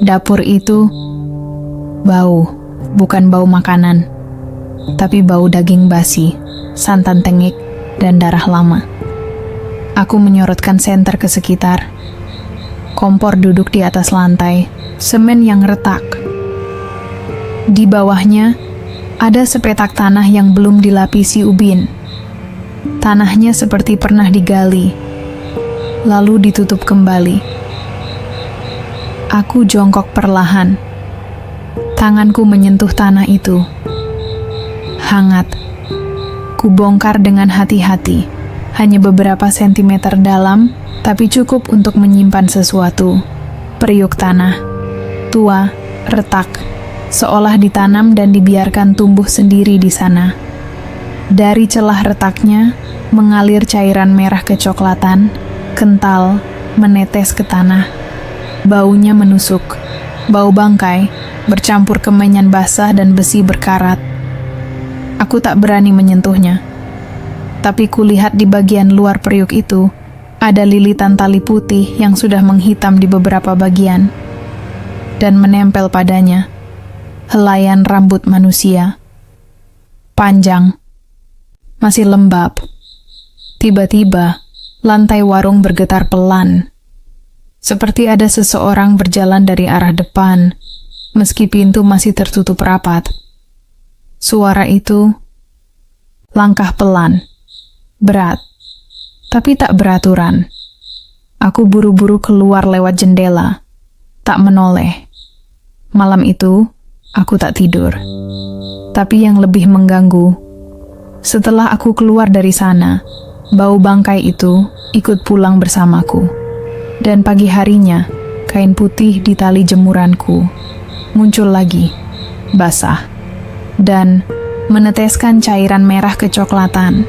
Dapur itu bau, bukan bau makanan, tapi bau daging basi, santan tengik, dan darah lama. Aku menyorotkan senter ke sekitar. Kompor duduk di atas lantai, semen yang retak. Di bawahnya, ada sepetak tanah yang belum dilapisi ubin. Tanahnya seperti pernah digali, lalu ditutup kembali. Aku jongkok perlahan. Tanganku menyentuh tanah itu. Hangat. Kubongkar dengan hati-hati. Hanya beberapa sentimeter dalam, tapi cukup untuk menyimpan sesuatu. Periuk tanah. Tua, retak. Seolah ditanam dan dibiarkan tumbuh sendiri di sana. Dari celah retaknya, mengalir cairan merah kecoklatan, kental, menetes ke tanah. Baunya menusuk. Bau bangkai, bercampur kemenyan basah dan besi berkarat. Aku tak berani menyentuhnya. Tapi kulihat di bagian luar periuk itu, ada lilitan tali putih yang sudah menghitam di beberapa bagian. Dan menempel padanya, helaian rambut manusia. Panjang, masih lembab. Tiba-tiba, lantai warung bergetar pelan. Seperti ada seseorang berjalan dari arah depan, meski pintu masih tertutup rapat. Suara itu, langkah pelan, berat, tapi tak beraturan. Aku buru-buru keluar lewat jendela, tak menoleh. Malam itu, aku tak tidur. Tapi yang lebih mengganggu, setelah aku keluar dari sana, bau bangkai itu ikut pulang bersamaku. Dan pagi harinya, kain putih di tali jemuranku muncul lagi, basah, dan meneteskan cairan merah kecoklatan.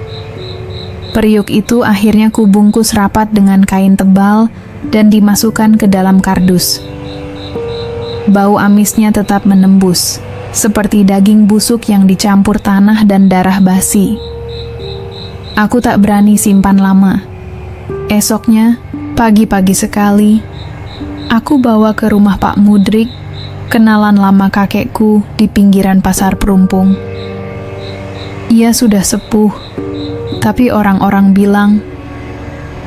Periuk itu akhirnya kubungkus rapat dengan kain tebal dan dimasukkan ke dalam kardus. Bau amisnya tetap menembus, seperti daging busuk yang dicampur tanah dan darah basi. Aku tak berani simpan lama. Esoknya, pagi-pagi sekali, aku bawa ke rumah Pak Mudrik, kenalan lama kakekku di pinggiran pasar Perumpung. Ia sudah sepuh, tapi orang-orang bilang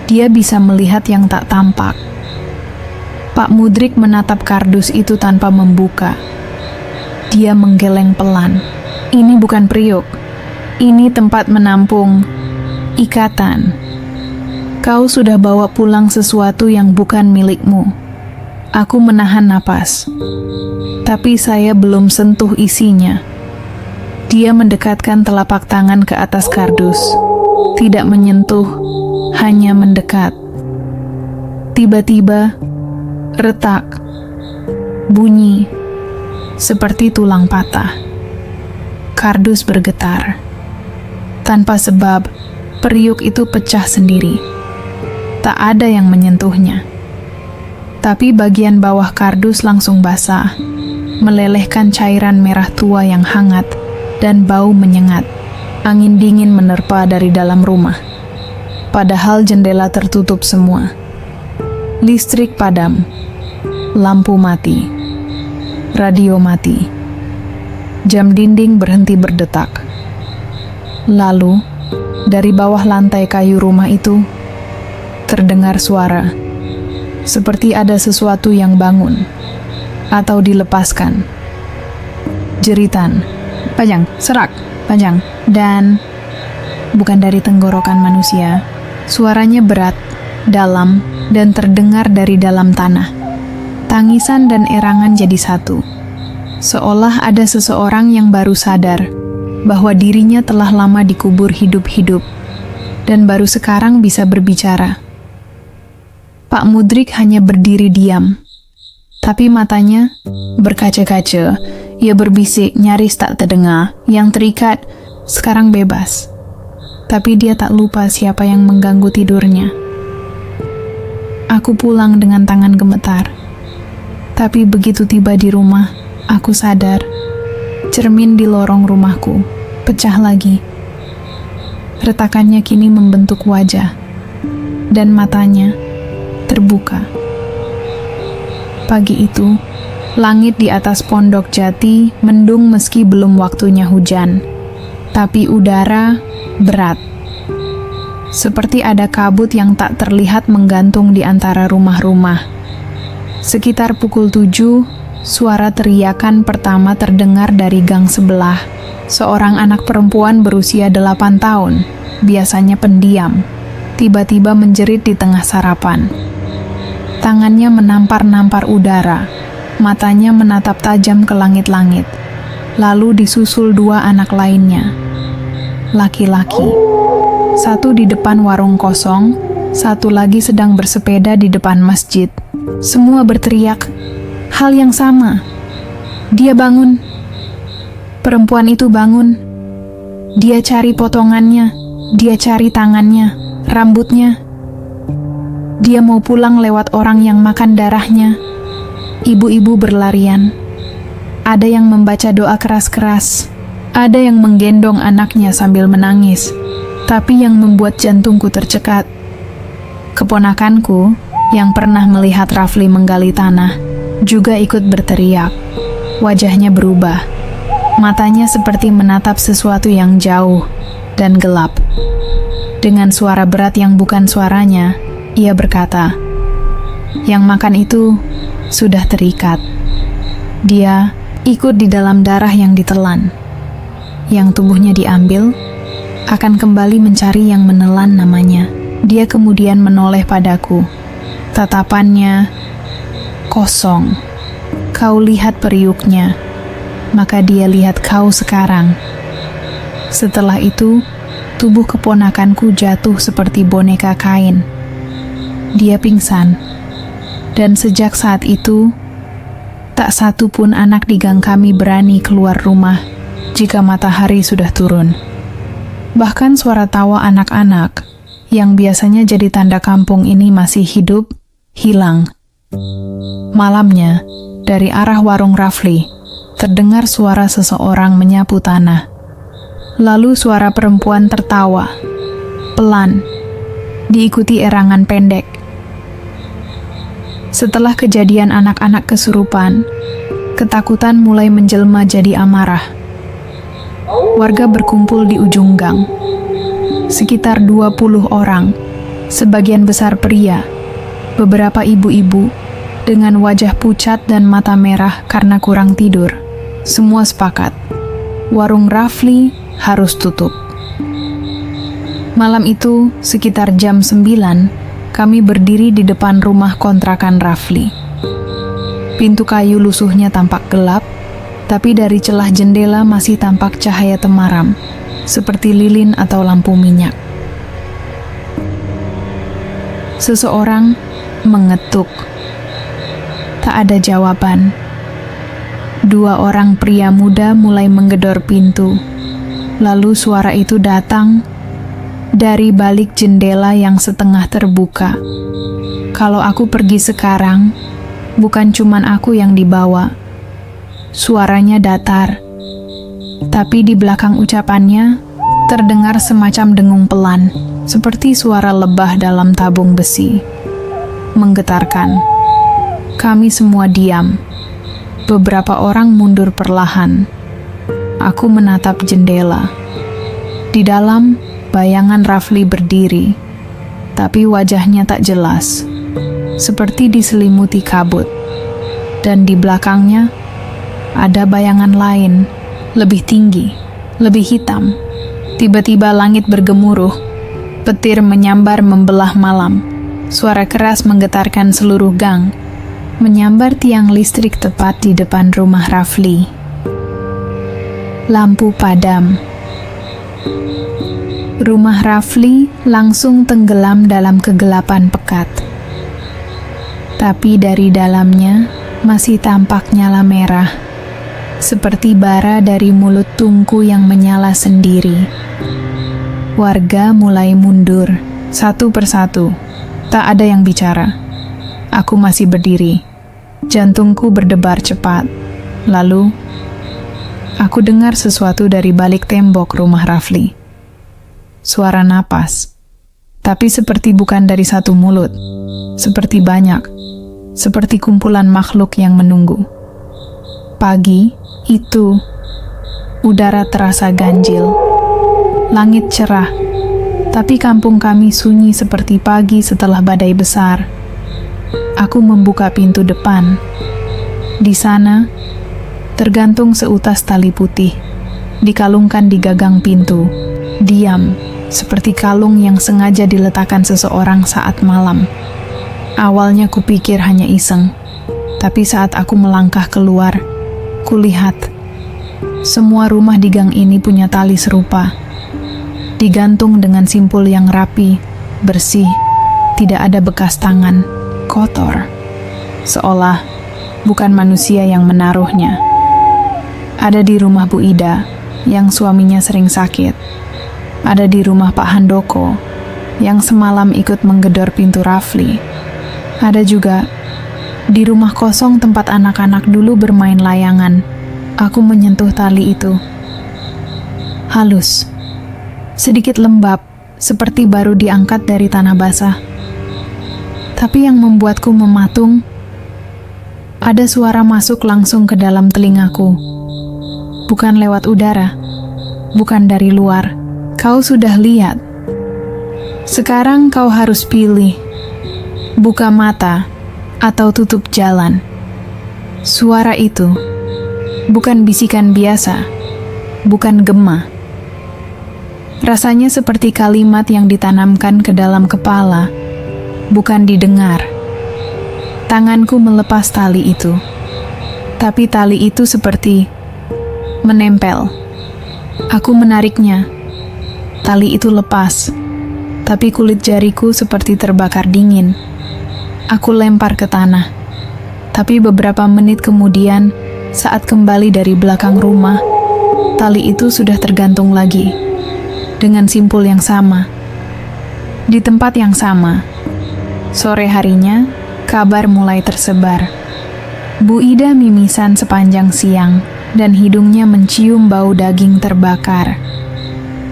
dia bisa melihat yang tak tampak. Pak Mudrik menatap kardus itu tanpa membuka. Dia menggeleng pelan, Ini bukan periuk. Ini tempat menampung ikatan. Kau sudah bawa pulang sesuatu yang bukan milikmu. Aku menahan napas. Tapi saya belum sentuh isinya. Dia mendekatkan telapak tangan ke atas kardus. Tidak menyentuh, hanya mendekat. Tiba-tiba, retak, bunyi, seperti tulang patah. Kardus bergetar. Tanpa sebab, periuk itu pecah sendiri. Tak ada yang menyentuhnya. Tapi bagian bawah kardus langsung basah, melelehkan cairan merah tua yang hangat dan bau menyengat. Angin dingin menerpa dari dalam rumah. Padahal jendela tertutup semua. Listrik padam. Lampu mati. Radio mati. Jam dinding berhenti berdetak. Lalu, dari bawah lantai kayu rumah itu, terdengar suara. Seperti ada sesuatu yang bangun. Atau dilepaskan. Jeritan. Panjang, serak, panjang. Dan bukan dari tenggorokan manusia. Suaranya berat, dalam, dan terdengar dari dalam tanah. Tangisan dan erangan jadi satu. Seolah ada seseorang yang baru sadar bahwa dirinya telah lama dikubur hidup-hidup dan baru sekarang bisa berbicara. Pak Mudrik hanya berdiri diam. Tapi matanya berkaca-kaca. Ia berbisik nyaris tak terdengar. Yang terikat sekarang bebas. Tapi dia tak lupa siapa yang mengganggu tidurnya. Aku pulang dengan tangan gemetar. Tapi begitu tiba di rumah, aku sadar cermin di lorong rumahku pecah lagi. Retakannya kini membentuk wajah. Dan matanya terbuka. Pagi itu, langit di atas Pondok Jati mendung meski belum waktunya hujan. Tapi udara berat. Seperti ada kabut yang tak terlihat menggantung di antara rumah-rumah. Sekitar pukul 7, suara teriakan pertama terdengar dari gang sebelah. Seorang anak perempuan berusia 8 tahun, biasanya pendiam, tiba-tiba menjerit di tengah sarapan. Tangannya menampar-nampar udara, matanya menatap tajam ke langit-langit. Lalu disusul 2 anak lainnya. Laki-laki. Satu di depan warung kosong, satu lagi sedang bersepeda di depan masjid. Semua berteriak, hal yang sama. Dia bangun. Perempuan itu bangun. Dia cari potongannya, dia cari tangannya, rambutnya. Dia mau pulang lewat orang yang makan darahnya. Ibu-ibu berlarian. Ada yang membaca doa keras-keras. Ada yang menggendong anaknya sambil menangis. Tapi yang membuat jantungku tercekat. Keponakanku, yang pernah melihat Rafli menggali tanah, juga ikut berteriak. Wajahnya berubah. Matanya seperti menatap sesuatu yang jauh dan gelap. Dengan suara berat yang bukan suaranya, ia berkata, "Yang makan itu sudah terikat." Dia ikut di dalam darah yang ditelan. Yang tubuhnya diambil, akan kembali mencari yang menelan namanya. Dia kemudian menoleh padaku. Tatapannya kosong. Kau lihat periuknya, maka dia lihat kau sekarang. Setelah itu, tubuh keponakanku jatuh seperti boneka kain. Dia pingsan. Dan sejak saat itu, tak satu pun anak di gang kami berani keluar rumah jika matahari sudah turun. Bahkan suara tawa anak-anak yang biasanya jadi tanda kampung ini masih hidup, hilang. Malamnya, dari arah warung Rafli, terdengar suara seseorang menyapu tanah. Lalu suara perempuan tertawa, pelan, diikuti erangan pendek. Setelah kejadian anak-anak kesurupan, ketakutan mulai menjelma jadi amarah. Warga berkumpul di ujung gang. Sekitar 20 orang, sebagian besar pria, beberapa ibu-ibu, dengan wajah pucat dan mata merah karena kurang tidur. Semua sepakat. warung Rafli harus tutup. Malam itu, sekitar jam 9, kami berdiri di depan rumah kontrakan Rafli. Pintu kayu lusuhnya tampak gelap, tapi dari celah jendela masih tampak cahaya temaram, seperti lilin atau lampu minyak. Seseorang mengetuk. Tak ada jawaban. 2 orang pria muda mulai menggedor pintu. Lalu suara itu datang dari balik jendela yang setengah terbuka. Kalau aku pergi sekarang, bukan cuman aku yang dibawa. Suaranya datar, tapi di belakang ucapannya terdengar semacam dengung pelan, seperti suara lebah dalam tabung besi. Menggetarkan. Kami semua diam. Beberapa orang mundur perlahan. Aku menatap jendela. Di dalam, bayangan Rafli berdiri, tapi wajahnya tak jelas, seperti diselimuti kabut. Dan di belakangnya, ada bayangan lain, lebih tinggi, lebih hitam. Tiba-tiba langit bergemuruh, petir menyambar membelah malam. Suara keras menggetarkan seluruh gang, menyambar tiang listrik tepat di depan rumah Rafli. Lampu padam. Rumah Rafli langsung tenggelam dalam kegelapan pekat. Tapi dari dalamnya masih tampak nyala merah, seperti bara dari mulut tungku yang menyala sendiri. Warga mulai mundur, satu persatu. Tak ada yang bicara. Aku masih berdiri. Jantungku berdebar cepat. Lalu, aku dengar sesuatu dari balik tembok rumah Rafli. Suara napas. Tapi seperti bukan dari satu mulut. Seperti banyak. Seperti kumpulan makhluk yang menunggu. Pagi itu, udara terasa ganjil. Langit cerah. Tapi kampung kami sunyi seperti pagi setelah badai besar. Aku membuka pintu depan. Di sana, tergantung seutas tali putih, dikalungkan di gagang pintu. Diam, seperti kalung yang sengaja diletakkan seseorang saat malam. Awalnya kupikir hanya iseng, tapi saat aku melangkah keluar, kulihat semua rumah di gang ini punya tali serupa. Digantung dengan simpul yang rapi, bersih, tidak ada bekas tangan, kotor. Seolah bukan manusia yang menaruhnya. Ada di rumah Bu Ida, yang suaminya sering sakit. Ada di rumah Pak Handoko, yang semalam ikut menggedor pintu Rafli. Ada juga di rumah kosong tempat anak-anak dulu bermain layangan. Aku menyentuh tali itu. Halus. Sedikit lembab, seperti baru diangkat dari tanah basah. Tapi yang membuatku mematung, ada suara masuk langsung ke dalam telingaku. Bukan lewat udara, bukan dari luar. Kau sudah lihat. Sekarang kau harus pilih. Buka mata atau tutup jalan. Suara itu bukan bisikan biasa, bukan gema. Rasanya seperti kalimat yang ditanamkan ke dalam kepala, bukan didengar. Tanganku melepas tali itu, tapi tali itu seperti menempel. Aku menariknya. Tali itu lepas, tapi kulit jariku seperti terbakar dingin. Aku lempar ke tanah. Tapi beberapa menit kemudian, saat kembali dari belakang rumah, tali itu sudah tergantung lagi. Dengan simpul yang sama, di tempat yang sama. Sore harinya, kabar mulai tersebar. Bu Ida mimisan sepanjang siang, dan hidungnya mencium bau daging terbakar.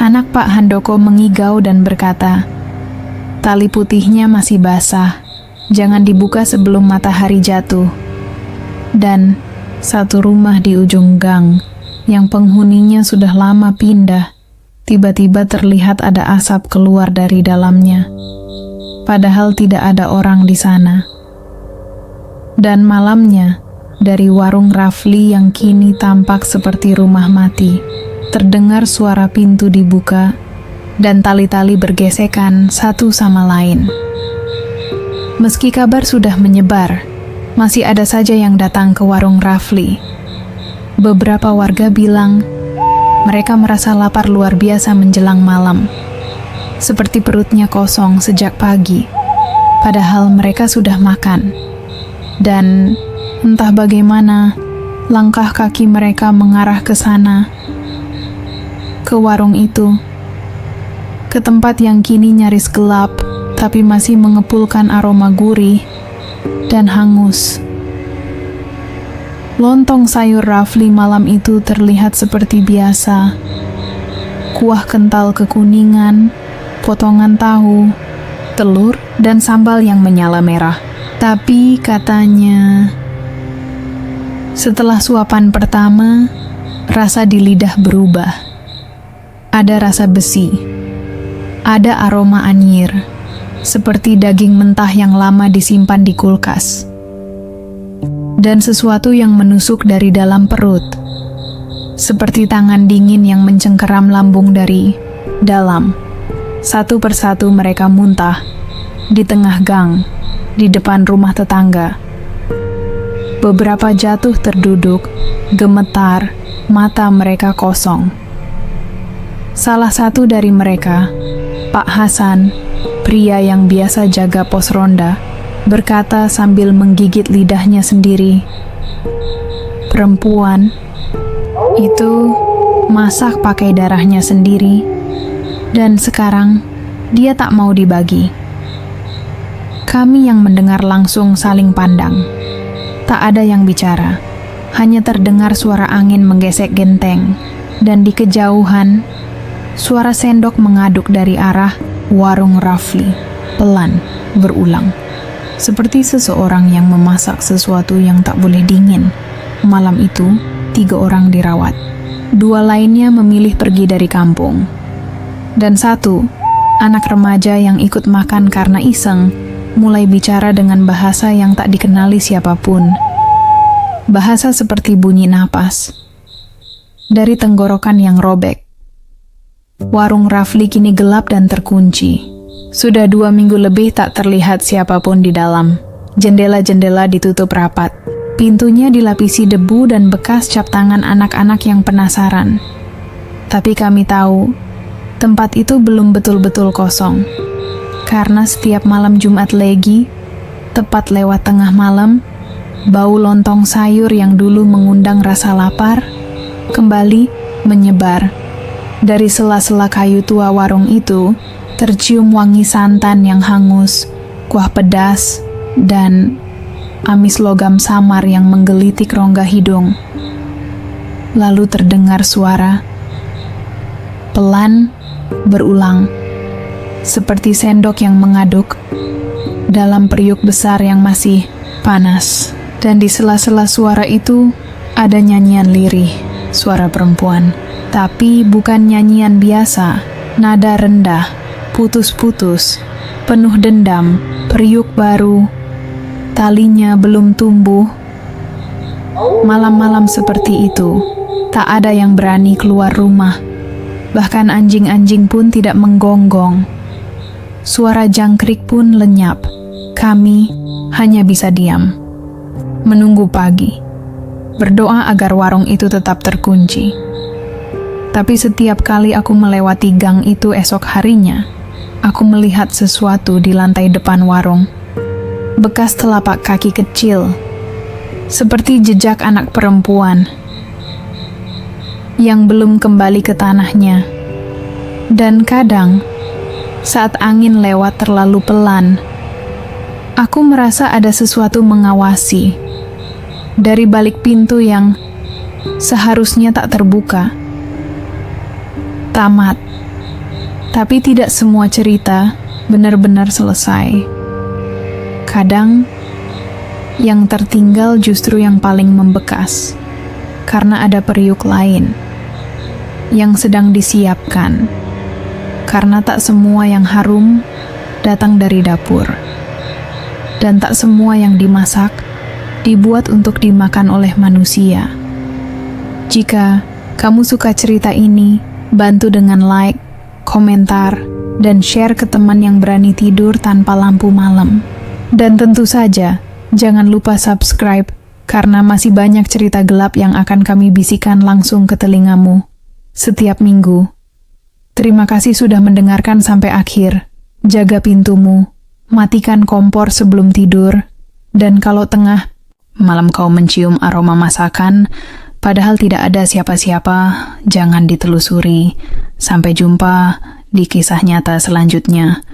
Anak Pak Handoko mengigau dan berkata, "Tali putihnya masih basah, jangan dibuka sebelum matahari jatuh." Dan satu rumah di ujung gang, yang penghuninya sudah lama pindah, tiba-tiba terlihat ada asap keluar dari dalamnya, padahal tidak ada orang di sana. Dan malamnya, dari warung Rafli yang kini tampak seperti rumah mati, terdengar suara pintu dibuka dan tali-tali bergesekan satu sama lain. Meski kabar sudah menyebar, masih ada saja yang datang ke warung Rafli. Beberapa warga bilang mereka merasa lapar luar biasa menjelang malam, seperti perutnya kosong sejak pagi, padahal mereka sudah makan. Dan entah bagaimana, langkah kaki mereka mengarah ke sana, ke warung itu, ke tempat yang kini nyaris gelap, tapi masih mengepulkan aroma gurih dan hangus. Lontong sayur Rafli malam itu terlihat seperti biasa. Kuah kental kekuningan, potongan tahu, telur, dan sambal yang menyala merah. Tapi katanya, setelah suapan pertama, rasa di lidah berubah. Ada rasa besi, ada aroma anyir, seperti daging mentah yang lama disimpan di kulkas. Dan sesuatu yang menusuk dari dalam perut, seperti tangan dingin yang mencengkeram lambung dari dalam. Satu persatu mereka muntah di tengah gang, di depan rumah tetangga. Beberapa jatuh terduduk, gemetar, mata mereka kosong. Salah satu dari mereka, Pak Hasan, pria yang biasa jaga pos ronda, berkata sambil menggigit lidahnya sendiri, "Perempuan itu masak pakai darahnya sendiri, dan sekarang dia tak mau dibagi." Kami yang mendengar langsung saling pandang. Tak ada yang bicara, hanya terdengar suara angin menggesek genteng, dan di kejauhan, suara sendok mengaduk dari arah warung Rafli, pelan, berulang. Seperti seseorang yang memasak sesuatu yang tak boleh dingin. Malam itu, 3 orang dirawat. 2 lainnya memilih pergi dari kampung. Dan 1, anak remaja yang ikut makan karena iseng, mulai bicara dengan bahasa yang tak dikenali siapapun. Bahasa seperti bunyi napas dari tenggorokan yang robek. Warung Rafli kini gelap dan terkunci. Sudah 2 minggu lebih tak terlihat siapapun di dalam. Jendela-jendela ditutup rapat. Pintunya dilapisi debu dan bekas cap tangan anak-anak yang penasaran. Tapi kami tahu, tempat itu belum betul-betul kosong. Karena setiap malam Jumat Legi, tepat lewat tengah malam, bau lontong sayur yang dulu mengundang rasa lapar, kembali menyebar. Dari sela-sela kayu tua warung itu, tercium wangi santan yang hangus, kuah pedas, dan amis logam samar yang menggelitik rongga hidung. Lalu terdengar suara pelan, berulang, seperti sendok yang mengaduk dalam periuk besar yang masih panas. Dan di sela-sela suara itu ada nyanyian lirih, suara perempuan. Tapi bukan nyanyian biasa, nada rendah, putus-putus, penuh dendam, periuk baru, talinya belum tumbuh. Malam-malam seperti itu, tak ada yang berani keluar rumah. Bahkan anjing-anjing pun tidak menggonggong. Suara jangkrik pun lenyap. Kami hanya bisa diam, menunggu pagi, berdoa agar warung itu tetap terkunci. Tapi setiap kali aku melewati gang itu esok harinya, aku melihat sesuatu di lantai depan warung. Bekas telapak kaki kecil, seperti jejak anak perempuan yang belum kembali ke tanahnya. Dan kadang, saat angin lewat terlalu pelan, aku merasa ada sesuatu mengawasi dari balik pintu yang seharusnya tak terbuka. Tamat. Tapi tidak semua cerita benar-benar selesai. Kadang, yang tertinggal justru yang paling membekas, karena ada periuk lain yang sedang disiapkan. Karena tak semua yang harum datang dari dapur, dan tak semua yang dimasak dibuat untuk dimakan oleh manusia. Jika kamu suka cerita ini, bantu dengan like, komentar, dan share ke teman yang berani tidur tanpa lampu malam. Dan tentu saja, jangan lupa subscribe, karena masih banyak cerita gelap yang akan kami bisikan langsung ke telingamu setiap minggu. Terima kasih sudah mendengarkan sampai akhir. Jaga pintumu, matikan kompor sebelum tidur, dan kalau tengah malam kau mencium aroma masakan, padahal tidak ada siapa-siapa, jangan ditelusuri. Sampai jumpa di kisah nyata selanjutnya.